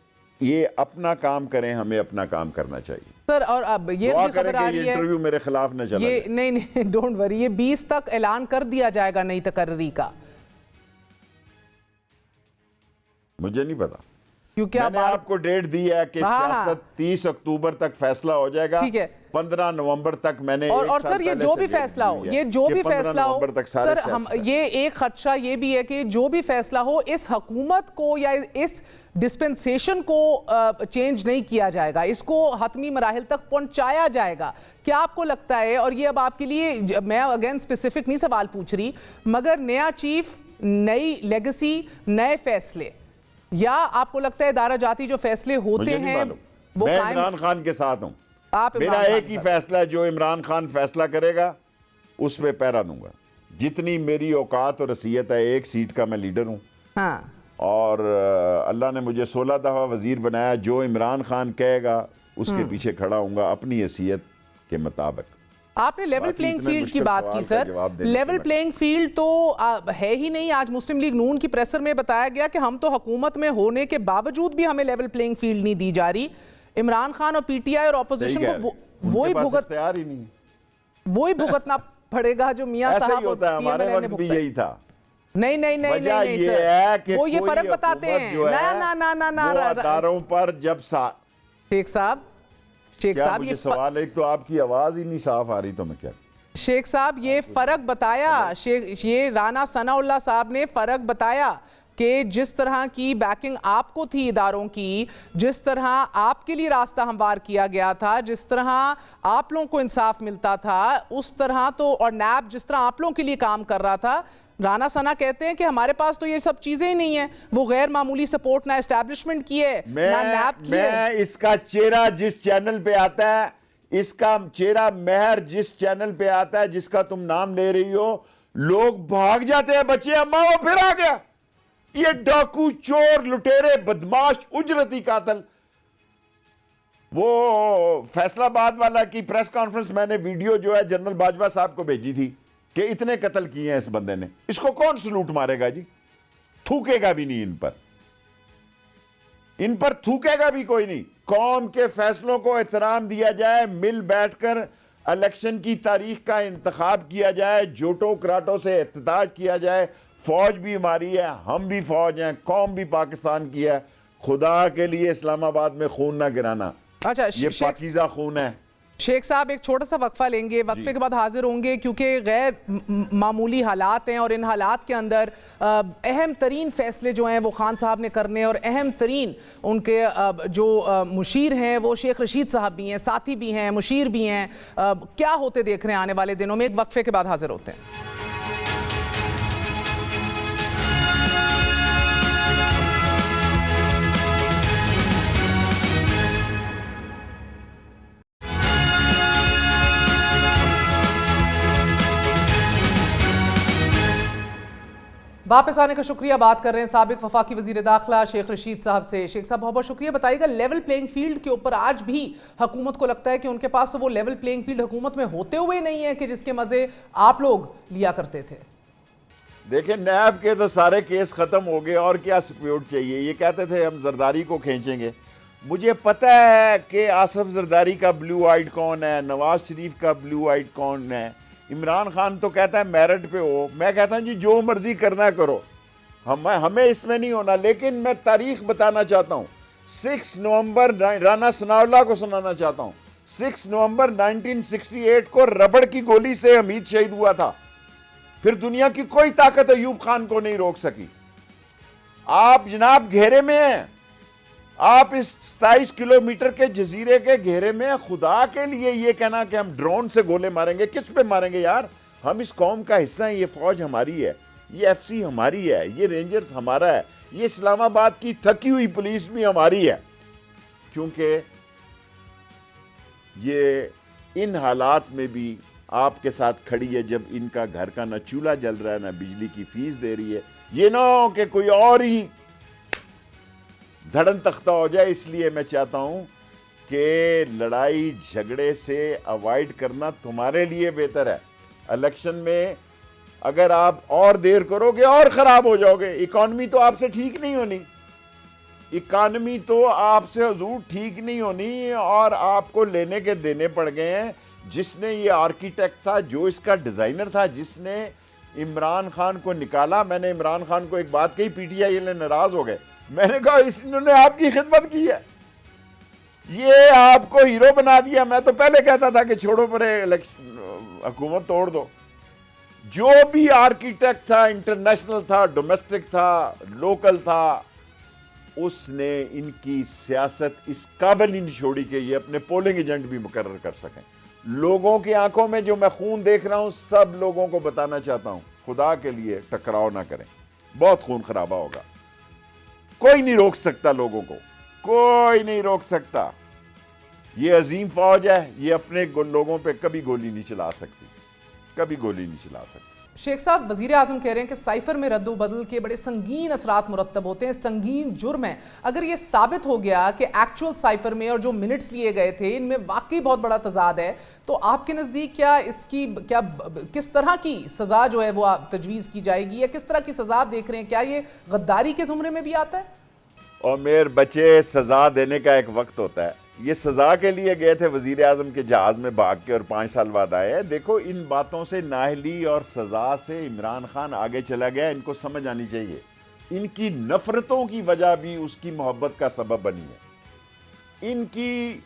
ये अपना काम करें, हमें अपना काम करना चाहिए सर। और अब ये भी खबर आ रही है, इंटरव्यू मेरे खिलाफ न चला ये, नहीं डोंट वरी, ये 20 तक ऐलान कर दिया जाएगा नई तकर्री का। मुझे नहीं पता, क्योंकि मैंने आपको डेट दी है कि सियासत 30 अक्टूबर तक फैसला हो जाएगा। ठीक है, 15 नवंबर तक मैंने और सर ये जो भी फैसला हो, ये जो भी फैसला हो सर, हम ये एक खदशा ये भी है कि जो भी फैसला हो, इस हुकूमत को या इस डिस्पेंसेशन को चेंज नहीं किया जाएगा, इसको हतमी मराहिल तक पहुंचाया जाएगा। क्या आपको लगता है, और ये अब आपके लिए मैं अगेन स्पेसिफिक नहीं सवाल पूछ रही, मगर नया चीफ, नई लेगेसी, नए फैसले, या आपको लगता है इदारा जाती जो फैसले होते हैं वो मैं इमरान खान के साथ हूं। आप मेरा एक ही फैसला है, जो इमरान खान फैसला करेगा उस पे पैरा दूंगा। जितनी मेरी औकात और हैसियत है, 1 सीट का मैं लीडर हूं। हाँ। और अल्लाह ने मुझे 16 दफा वजीर बनाया। जो इमरान खान कहेगा उसके पीछे खड़ा हूंगा अपनी हैसियत के मुताबिक। आपने लेवल प्लेइंग फील्ड की बात की सर, लेवल प्लेइंग फील्ड तो है ही नहीं। आज मुस्लिम लीग नून की प्रेसर में बताया गया कि हम तो हुकूमत में होने के बावजूद भी हमें लेवल प्लेइंग फील्ड नहीं दी जा रही। इमरान खान और PTI और ऑपोजिशन को वही भुगत तैयार ही नहीं, वही भुगतना पड़ेगा जो मियां साहब होता है। हमारे वक्त भी यही था। नहीं नहीं नहीं नहीं सर, वो ये फर्क बताते हैं ना ना ना ना अदारों पर। जब शेख साहब ये सवाल, एक तो आपकी आवाज ही नहीं साफ आ रही, तो मैं क्या शेख साहब ये फर्क बताया, ये राना सनाउल्लाह साहब ने फर्क बताया कि जिस तरह की बैकिंग आपको थी इदारों की, जिस तरह आपके लिए रास्ता हमवार किया गया था, जिस तरह आप लोगों को इंसाफ मिलता था, उस तरह तो, और नैब जिस तरह आप लोगों के लिए काम कर रहा था, राना सना कहते हैं कि हमारे पास तो ये सब चीजें ही नहीं है, वो गैर मामूली सपोर्ट ना एस्टैब्लिशमेंट की है, ना नैप की है। मैं इसका चेहरा जिस चैनल पे आता है, इसका चेहरा महर जिस चैनल पे आता है जिसका तुम नाम ले रही हो, लोग भाग जाते हैं, बच्चे अम्मा वो फिर आ गया, ये डाकू चोर लुटेरे बदमाश उजरती कातल। वो फैसलाबाद वाला की प्रेस कॉन्फ्रेंस मैंने वीडियो जो है जनरल बाजवा साहब को भेजी थी कि इतने कत्ल किए हैं इस बंदे ने, इसको कौन सलूट मारेगा जी? थूकेगा भी नहीं इन पर थूकेगा भी कोई नहीं। कौम के फैसलों को एहतराम दिया जाए, मिल बैठकर इलेक्शन की तारीख का इंतखाब किया जाए, जोटो कराटो से एहतजाज किया जाए। फौज भी हमारी है, हम भी फौज हैं, कौम भी पाकिस्तान की है। खुदा के लिए इस्लामाबाद में खून ना गिराना, अच्छा, ये पाकीज़ा खून है। शेख साहब एक छोटा सा वक्फा लेंगे, वक्फे के बाद हाजिर होंगे, क्योंकि गैर मामूली हालात हैं और इन हालात के अंदर अहम तरीन फैसले जो हैं वो खान साहब ने करने हैं, और अहम तरीन उनके जो मुशीर हैं वो शेख रशीद साहब भी हैं, साथी भी हैं, मुशीर भी हैं। क्या होते देख रहे हैं आने वाले दिनों में? एक वक्फे के बाद हाजिर होते हैं। वापस आने का शुक्रिया। बात कर रहे हैं साबिक वफाकी वजीर दाखिला शेख रशीद साहब से। शेख साहब बहुत बहुत शुक्रिया। बताइएगा, लेवल प्लेइंग फील्ड के ऊपर आज भी हुकूमत को लगता है कि उनके पास तो वो लेवल प्लेइंग फील्ड हुकूमत में होते हुए नहीं है कि जिसके मजे आप लोग लिया करते थे। देखिए, नैब के तो सारे केस खत्म हो गए, और क्या सपोर्ट चाहिए? ये कहते थे हम जरदारी को खींचेंगे। मुझे पता है कि आसफ जरदारी का ब्लू आइड कौन है, नवाज शरीफ का ब्लू आइड कौन है। इमरान खान तो कहता है मेरिट पे हो, मैं कहता हूं जी जो मर्जी करना करो, हमें इसमें नहीं होना। लेकिन मैं तारीख बताना चाहता हूं, 6 नवंबर राना सनाउल्लाह को सुनाना चाहता हूं। 6 नवंबर 1968 को रबड़ की गोली से हमीद शहीद हुआ था। फिर दुनिया की कोई ताकत अयूब खान को नहीं रोक सकी। आप जनाब घेरे में हैं, आप इस 27 किलोमीटर के जजीरे के घेरे में, खुदा के लिए ये कहना कि हम ड्रोन से गोले मारेंगे, किस पे मारेंगे यार? हम इस कौम का हिस्सा हैं, ये फौज हमारी है, ये एफसी हमारी है, ये रेंजर्स हमारा है, ये इस्लामाबाद की थकी हुई पुलिस भी हमारी है। क्योंकि ये इन हालात में भी आपके साथ खड़ी है, जब इनका घर का ना चूल्हा जल रहा है, ना बिजली की फीस दे रही है। ये ना हो कि कोई और ही धड़न तख्ता हो जाए। इसलिए मैं चाहता हूं कि लड़ाई झगड़े से अवॉइड करना तुम्हारे लिए बेहतर है। इलेक्शन में अगर आप और देर करोगे और खराब हो जाओगे। इकॉनमी तो आपसे ठीक नहीं होनी, इकॉनमी तो आपसे हुजूर ठीक नहीं होनी, और आपको लेने के देने पड़ गए हैं। जिसने ये आर्किटेक्ट था, जो इसका डिजाइनर था, जिसने इमरान खान को निकाला, मैंने इमरान खान को एक बात कही, पीटीआई ने नाराज हो गए। मैंने कहा इन्होंने आपकी खिदमत की है, ये आपको हीरो बना दिया। मैं तो पहले कहता था कि छोड़ो परे, इलेक्शन हुकूमत तोड़ दो। जो भी आर्किटेक्ट था, इंटरनेशनल था, डोमेस्टिक था, लोकल था, उसने इनकी सियासत इस काबिल ही नहीं छोड़ी कि ये अपने पोलिंग एजेंट भी मुकर्रर कर सकें। लोगों की आंखों में जो मैं खून देख रहा हूं, सब लोगों को बताना चाहता हूं, खुदा के लिए टकराव ना करें, बहुत खून खराबा होगा। कोई नहीं रोक सकता लोगों को, कोई नहीं रोक सकता। ये अजीम फौज है, ये अपने लोगों पे कभी गोली नहीं चला सकती, कभी गोली नहीं चला सकती। शेख साहब, वजीर आजम कह रहे हैं कि साइफर में रद्द बदल के बड़े संगीन असरात मुरत्तब होते हैं, संगीन जुर्म है। अगर ये साबित हो गया कि एक्चुअल साइफर में और जो मिनट्स लिए गए थे, इनमें वाकई बहुत बड़ा तजाद है, तो आपके नज़दीक क्या इसकी किस तरह की सज़ा जो है वो तजवीज़ की जाएगी, या किस तरह की सज़ा आप देख रहे हैं? क्या ये गद्दारी के ज़ुमरे में भी आता है? और मेरे बच्चे, सज़ा देने का एक वक्त होता है। ये सज़ा के लिए गए थे वज़ीर आज़म के जहाज़ में भाग के, और 5 साल बाद आए हैं। देखो, इन बातों से, नाहली और सज़ा से इमरान खान आगे चला गया। इनको समझ आनी चाहिए, इनकी नफ़रतों की वजह भी उसकी मोहब्बत का सबब बनी है। इनकी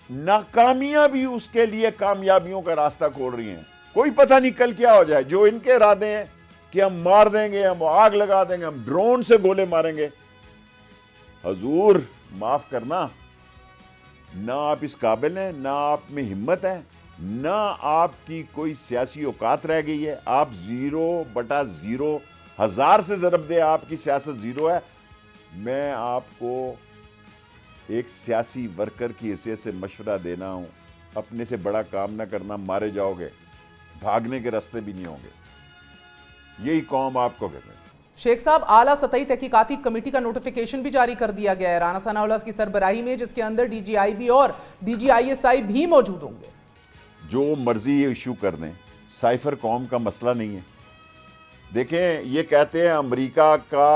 नाकामियां भी उसके लिए कामयाबियों का रास्ता खोल रही हैं। कोई पता नहीं कल क्या हो जाए। जो इनके इरादे हैं कि हम मार देंगे, हम आग लगा देंगे, हम ड्रोन से गोले मारेंगे, हजूर माफ करना, ना आप इस काबिल हैं, ना आप में हिम्मत है। ना आपकी कोई सियासी औकात रह गई है। आप 0/0 हजार से ज़रब दे, आपकी सियासत ज़ीरो है। मैं आपको एक सियासी वर्कर की हैसियत से मशवरा देना हूं, अपने से बड़ा काम ना करना, मारे जाओगे, भागने के रास्ते भी नहीं होंगे। यही कौम आपको कर रही है। शेख साहब, आला सतही तहकीकाती कमेटी का नोटिफिकेशन भी जारी कर दिया गया है राना सनाउल्लाह की सरबराही में, जिसके अंदर DGIB और DGISI भी मौजूद होंगे। जो मर्जी इशू कर दें, साइफर कौम का मसला नहीं है। देखें, ये कहते हैं अमेरिका का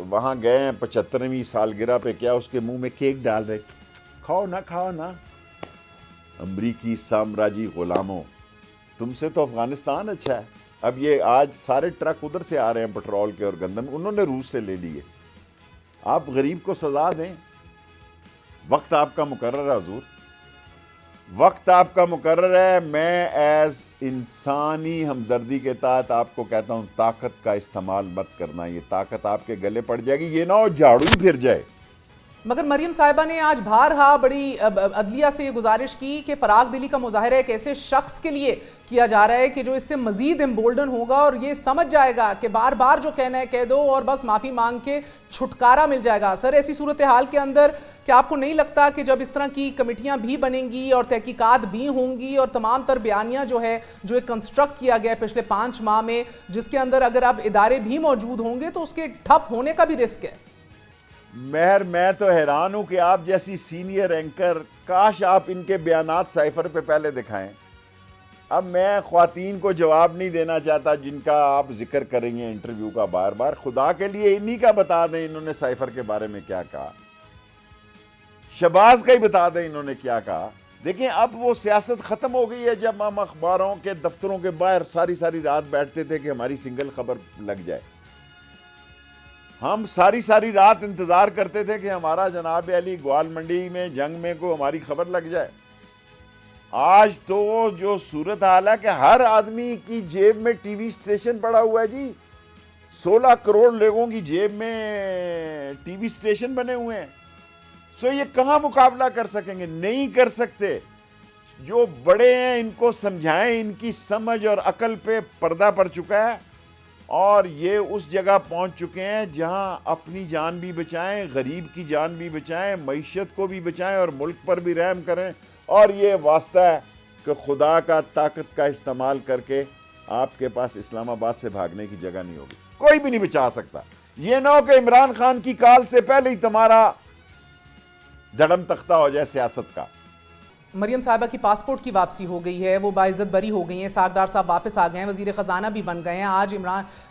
वहाँ गए हैं 75वीं सालगिरह पे, क्या उसके मुंह में केक डाल रहे, खाओ ना खाओ ना। अमरीकी साम्राज्य गुलामों, तुमसे तो अफगानिस्तान अच्छा है। अब ये आज सारे ट्रक उधर से आ रहे हैं पेट्रोल के और गंदम, उन्होंने रूस से ले लिए। आप गरीब को सजा दें। वक्त आपका मुकर्रर है हुजूर, वक्त आपका मुकर्रर है। मैं एज इंसानी हमदर्दी के तहत आपको कहता हूं, ताकत का इस्तेमाल मत करना। ये ताकत आपके गले पड़ जाएगी, ये ना हो झाड़ू ही फिर जाए। मगर मरियम साहिबा ने आज बारहा बड़ी अदलिया से ये गुजारिश की कि फराग दिली का मुजाहरा एक ऐसे शख्स के लिए किया जा रहा है कि जो इससे मजीद एम्बोल्डन होगा और ये समझ जाएगा कि बार बार जो कहना है कह दो और बस माफ़ी मांग के छुटकारा मिल जाएगा। सर, ऐसी सूरत हाल के अंदर क्या आपको नहीं लगता कि जब इस तरह की कमेटियां भी बनेंगी और तहकीकात भी होंगी और तमाम तर बयानियां जो है, जो एक कंस्ट्रक्ट किया गया है पिछले 5 माह में, जिसके अंदर अगर अब इदारे भी मौजूद होंगे तो उसके ठप होने का भी रिस्क है? महर, मैं तो हैरान हूं कि आप जैसी सीनियर एंकर, काश आप इनके बयानात साइफर पे पहले दिखाएं। अब मैं ख्वातीन को जवाब नहीं देना चाहता जिनका आप जिक्र करेंगे इंटरव्यू का बार बार। खुदा के लिए इन्हीं का बता दें इन्होंने साइफर के बारे में क्या कहा। शहबाज का ही बता दें इन्होंने क्या कहा। देखें, अब वो सियासत खत्म हो गई है जब हम अखबारों के दफ्तरों के बाहर सारी सारी रात बैठते थे कि हमारी सिंगल खबर लग जाए। हम सारी सारी रात इंतजार करते थे कि हमारा जनाब अली ग्वाल मंडी में जंग में को हमारी खबर लग जाए। आज तो जो सूरत हाल है कि हर आदमी की जेब में टीवी स्टेशन पड़ा हुआ है जी। 16 करोड़ लोगों की जेब में टीवी स्टेशन बने हुए हैं। सो ये कहां मुकाबला कर सकेंगे? नहीं कर सकते। जो बड़े हैं इनको समझाएं, इनकी समझ और अकल पे पर्दा पड़ चुका है और ये उस जगह पहुंच चुके हैं जहां अपनी जान भी बचाएं, गरीब की जान भी बचाएं, मईशत को भी बचाएं और मुल्क पर भी रहम करें। और ये वास्ता है कि खुदा का ताकत का इस्तेमाल करके आपके पास इस्लामाबाद से भागने की जगह नहीं होगी, कोई भी नहीं बचा सकता। ये ना हो कि इमरान खान की काल से पहले ही तुम्हारा धड़म तख्ता हो जाए सियासत का। मरियम साहिबा की पासपोर्ट की वापसी हो गई है, वो बाइज्जत बरी हो गई हैं, सागदार साहब वापस आ गए हैं, वजीर ख़जाना भी बन गए हैं। आज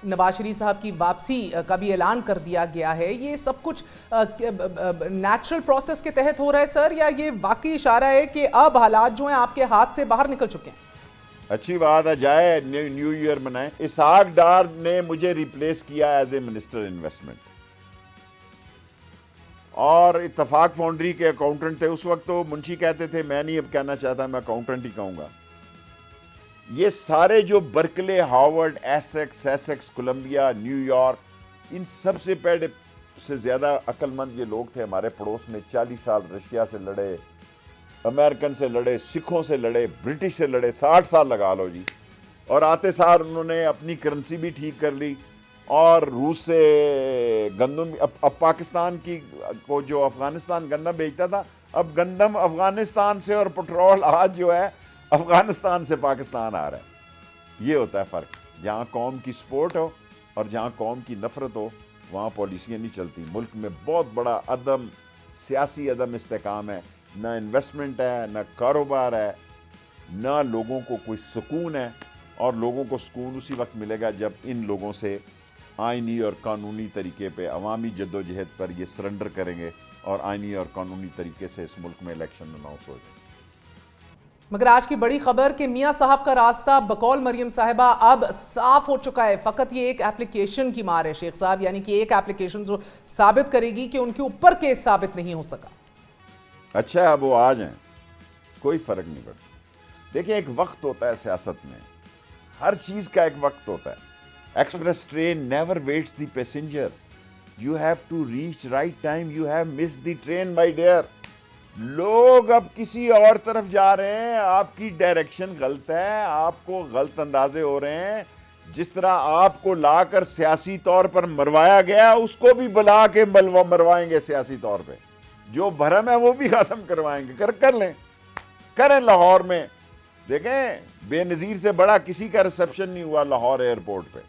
नवाज शरीफ साहब की वापसी का भी ऐलान कर दिया गया है। ये सब कुछ नेचुरल प्रोसेस के तहत हो रहा है सर, या ये वाकई इशारा है कि अब हालात जो हैं आपके हाथ से बाहर निकल चुके हैं? अच्छी बात है, जाए न्यू ईयर मनाए। इसहाक डार ने मुझे रिप्लेस किया एज ए मिनिस्टर इन्वेस्टमेंट और इत्तफाक फाउंड्री के अकाउंटेंट थे उस वक्त। तो मुंशी कहते थे, मैं नहीं अब कहना चाहता, मैं अकाउंटेंट ही कहूंगा। ये सारे जो Berkeley, Harvard, Essex, Columbia, New York, इन सब से पहले से ज्यादा अक्लमंद ये लोग थे हमारे पड़ोस में। 40 साल रशिया से लड़े, अमेरिकन से लड़े, सिखों से लड़े, ब्रिटिश से लड़े, 60 साल लगा लो जी। और आते सार उन्होंने अपनी करेंसी भी ठीक कर ली और रूस से गंदम, अब पाकिस्तान की को जो अफगानिस्तान गंदम बेचता था, अब गंदम अफगानिस्तान से और पेट्रोल आज जो है अफगानिस्तान से पाकिस्तान आ रहा है। ये होता है फ़र्क। जहाँ कौम की सपोर्ट हो और जहाँ कौम की नफरत हो वहाँ पॉलिसियाँ नहीं चलती। मुल्क में बहुत बड़ा सियासी अदम इस्तेकाम है, ना इन्वेस्टमेंट है, ना कारोबार है, ना लोगों को कोई सुकून है। और लोगों को सुकून उसी वक्त मिलेगा जब इन लोगों से आइनी और कानूनी तरीके पे, अवामी जद्दोजहद पर ये सरेंडर करेंगे और आइनी और कानूनी तरीके से इस मुल्क में इलेक्शन अनाउंस हो जाए। मगर आज की बड़ी खबर कि मियां साहब का रास्ता बकौल मरियम साहिबा अब साफ हो चुका है। फ़कत ये एक एप्लीकेशन की मार है शेख साहब, यानी कि एक एप्लीकेशन जो साबित करेगी कि उनके ऊपर केस साबित नहीं हो सका। अच्छा, अब वो आ जाएं, कोई फ़र्क नहीं पड़ता। देखिए, एक वक्त होता है सियासत में, हर चीज़ का एक वक्त होता है। Express train never waits the passenger, you have to reach right time, you have missed the train my dear. लोग अब किसी और तरफ जा रहे हैं, आपकी डायरेक्शन गलत है, आपको गलत अंदाजे हो रहे हैं। जिस तरह आपको लाकर सियासी तौर पर मरवाया गया, उसको भी बुला के मरवाएंगे सियासी तौर पे। जो भरम है वो भी खत्म करवाएंगे। कर लें, करें। लाहौर में देखें, बेनजीर से बड़ा किसी का रिसेप्शन नहीं हुआ लाहौर एयरपोर्ट पे।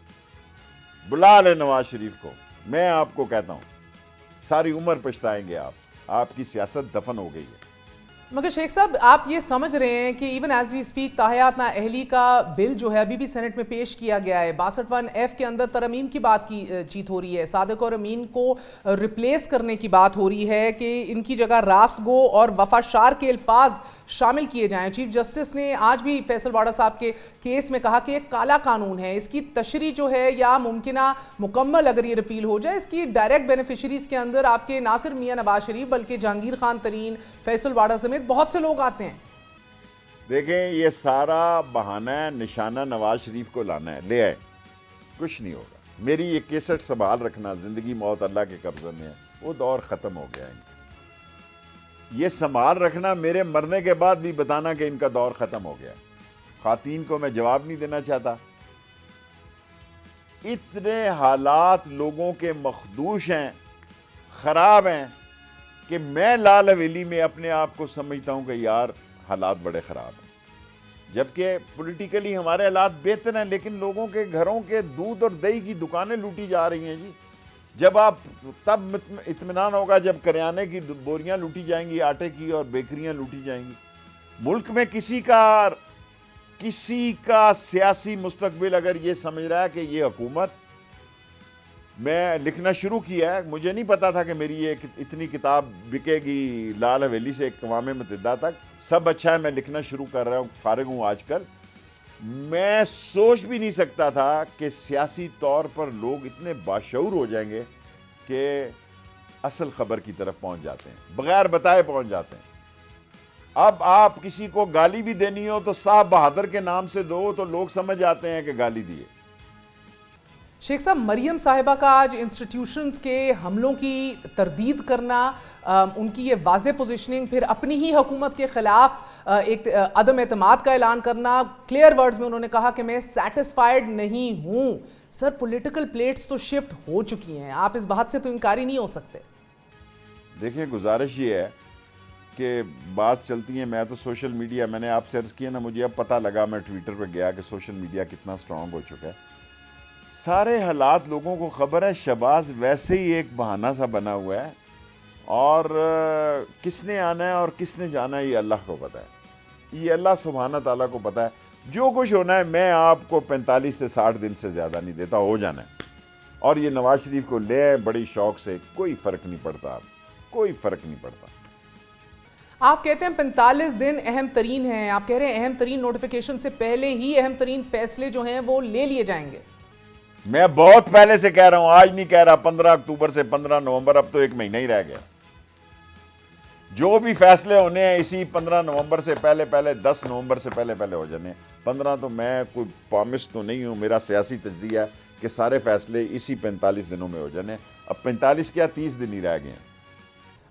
बुला ले नवाज शरीफ को। मैं आपको कहता हूं, सारी उम्र पछताएंगे आप। आपकी सियासत दफन हो गई है। मगर शेख साहब, आप ये समझ रहे हैं कि इवन एज वी स्पीक ताहयात नाअहली का बिल जो है अभी भी सेनेट में पेश किया गया है। 62(1)(f) के अंदर तरमीम की बात की चीत हो रही है। सादिक और अमीन को रिप्लेस करने की बात हो रही है कि इनकी जगह रास्त गो और वफाशार के अल्फाज शामिल किए जाएं। चीफ जस्टिस ने आज भी फैसल वाडा साहब के केस में कहा कि एक काला कानून है, इसकी तशरी जो है या मुमकिना मुकम्मल अगर ये रिपील हो जाए, इसकी डायरेक्ट बेनिफिशरीज के अंदर आपके ना सिर्फ मियां नवाज शरीफ बल्कि जहांगीर खान तरीन, फैसल वाडा समेत बहुत से लोग आते हैं। देखें, ये सारा बहाना है, निशाना नवाज शरीफ को लाना है। ले आए, कुछ नहीं होगा। मेरी ये केसट संभाल रखना, जिंदगी मौत अल्लाह के कब्जे में है, वो दौर खत्म हो गया है। ये संभाल रखना, मेरे मरने के बाद भी बताना कि इनका दौर खत्म हो गया। खातीन को मैं जवाब नहीं देना चाहता। इतने हालात लोगों के मखदूश हैं, खराब हैं, कि मैं लाल हवेली में अपने आप को समझता हूं कि यार हालात बड़े खराब हैं। जबकि पॉलिटिकली हमारे हालात बेहतर हैं, लेकिन लोगों के घरों के दूध और दही की दुकानें लूटी जा रही हैं जी। जब आप तब इत्मीनान होगा जब करियाने की बोरियां लूटी जाएंगी, आटे की, और बेकरियां लूटी जाएंगी। मुल्क में किसी का सियासी मुस्तकबिल अगर ये समझ रहा है कि ये हुकूमत, मैं लिखना शुरू किया है, मुझे नहीं पता था कि मेरी ये इतनी किताब बिकेगी लाल हवेली से अक़वाम मुत्तहिदा तक। सब अच्छा है, मैं लिखना शुरू कर रहा हूँ, फारिग हूँ आजकल। मैं सोच भी नहीं सकता था कि सियासी तौर पर लोग इतने बाशऊर हो जाएंगे कि असल खबर की तरफ पहुंच जाते हैं, बगैर बताए पहुंच जाते हैं। अब आप किसी को गाली भी देनी हो तो साहब बहादुर के नाम से दो, तो लोग समझ जाते हैं कि गाली दिए। शेख साहब, मरियम साहिबा का आज इंस्टीट्यूशंस के हमलों की तरदीद करना, उनकी ये वाज़े पोजीशनिंग, फिर अपनी ही हुकूमत के खिलाफ एक अदम एतमाद का ऐलान करना, क्लियर वर्ड्स में उन्होंने कहा कि मैं सेटिस्फाइड नहीं हूं। सर, पॉलिटिकल प्लेट्स तो शिफ्ट हो चुकी हैं, आप इस बात से तो इनकारी नहीं हो सकते। देखिए, गुजारिश ये है कि बात चलती है, मैं तो सोशल मीडिया, मैंने आपसे अर्ज़ किया ना, मुझे अब पता लगा, मैं ट्विटर पर गया कि सोशल मीडिया कितना स्ट्रांग हो चुका है। सारे हालात लोगों को खबर है। शहबाज वैसे ही एक बहाना सा बना हुआ है, और किसने आना है और किसने जाना है ये अल्लाह को पता है, ये अल्लाह सुब्हाना ताला को पता है। जो कुछ होना है, मैं आपको 45 से 60 दिन से ज़्यादा नहीं देता, हो जाना है। और ये नवाज शरीफ को ले आए बड़ी शौक से, कोई फ़र्क नहीं पड़ता, आप कोई फ़र्क नहीं पड़ता। आप कहते हैं 45 दिन अहम तरीन हैं, आप कह रहे हैं अहम तरीन नोटिफिकेशन से पहले ही अहम तरीन फैसले जो हैं वो ले लिए जाएंगे। मैं बहुत पहले से कह रहा हूं, आज नहीं कह रहा। 15 अक्टूबर से 15 नवंबर, अब तो एक महीना ही रह गया। जो भी फैसले होने हैं इसी 15 नवंबर से पहले पहले, 10 नवंबर से पहले पहले हो जाने। 15 तो मैं कोई प्रॉमिस तो नहीं हूं, मेरा सियासी तज्जिया है कि सारे फैसले इसी 45 दिनों में हो जाने। अब 45 क्या, 30 दिन ही रह गए हैं।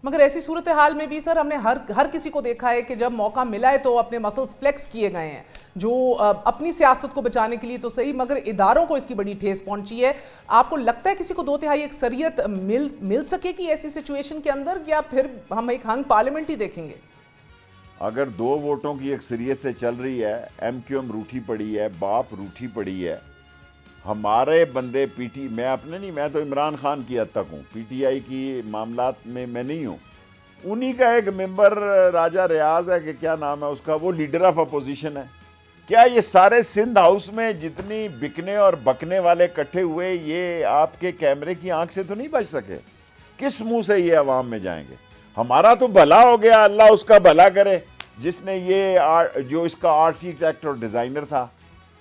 मगर ऐसी सूरत हाल में भी सर, हमने हर किसी को देखा है कि जब मौका मिला है तो अपने मसल्स फ्लेक्स किए गए हैं, जो अपनी सियासत को बचाने के लिए तो सही, मगर इदारों को इसकी बड़ी ठेस पहुंची है। आपको लगता है किसी को 2/3 अक्सरियत मिल सकेगी ऐसी सिचुएशन के अंदर, या फिर हम एक हंग पार्लियामेंट ही देखेंगे? अगर 2 वोटों की अक्सरियत से चल रही है, MQM रूठी पड़ी है, बाप रूठी पड़ी है, हमारे बंदे मैं अपने नहीं, मैं तो इमरान खान की हद तक हूँ, PTI की मामलात में मैं नहीं हूँ। उन्हीं का एक मेंबर राजा रियाज है कि क्या नाम है उसका, वो लीडर ऑफ अपोजिशन है। क्या ये सारे सिंध हाउस में जितनी बिकने और बकने वाले इकट्ठे हुए, ये आपके कैमरे की आंख से तो नहीं बच सके? किस मुंह से ये अवाम में जाएंगे? हमारा तो भला हो गया, अल्लाह उसका भला करे, जिसने ये जो इसका आर्किटेक्ट और डिज़ाइनर था।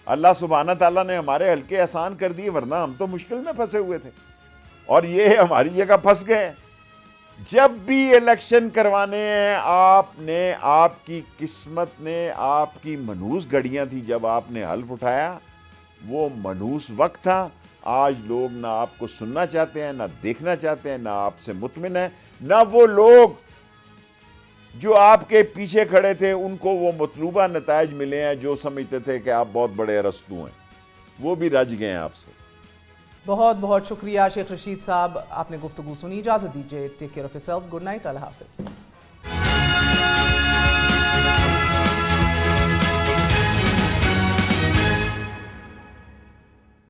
अल्लाह सुब्हाना ताला ने हमारे हल्के आसान कर दिए, वरना हम तो मुश्किल में फंसे हुए थे और ये हमारी जगह फंस गए। जब भी इलेक्शन करवाने हैं, आपने, आपकी किस्मत ने, आपकी मनहूस घड़ियां थी जब आपने हल्फ उठाया, वो मनहूस वक्त था। आज लोग ना आपको सुनना चाहते हैं, ना देखना चाहते हैं, ना आपसे मुतमिन है, ना वो लोग जो आपके पीछे खड़े थे उनको वो मतलूबा नताइज मिले हैं, जो समझते थे कि आप बहुत बड़े अरस्तू हैं, वो भी रज गए हैं आपसे। बहुत बहुत शुक्रिया शेख रशीद साहब, आपने गुफ्तगू सुनी। इजाज़त दीजिए। Take care of yourself. Good night. अल्लाह हाफिज़।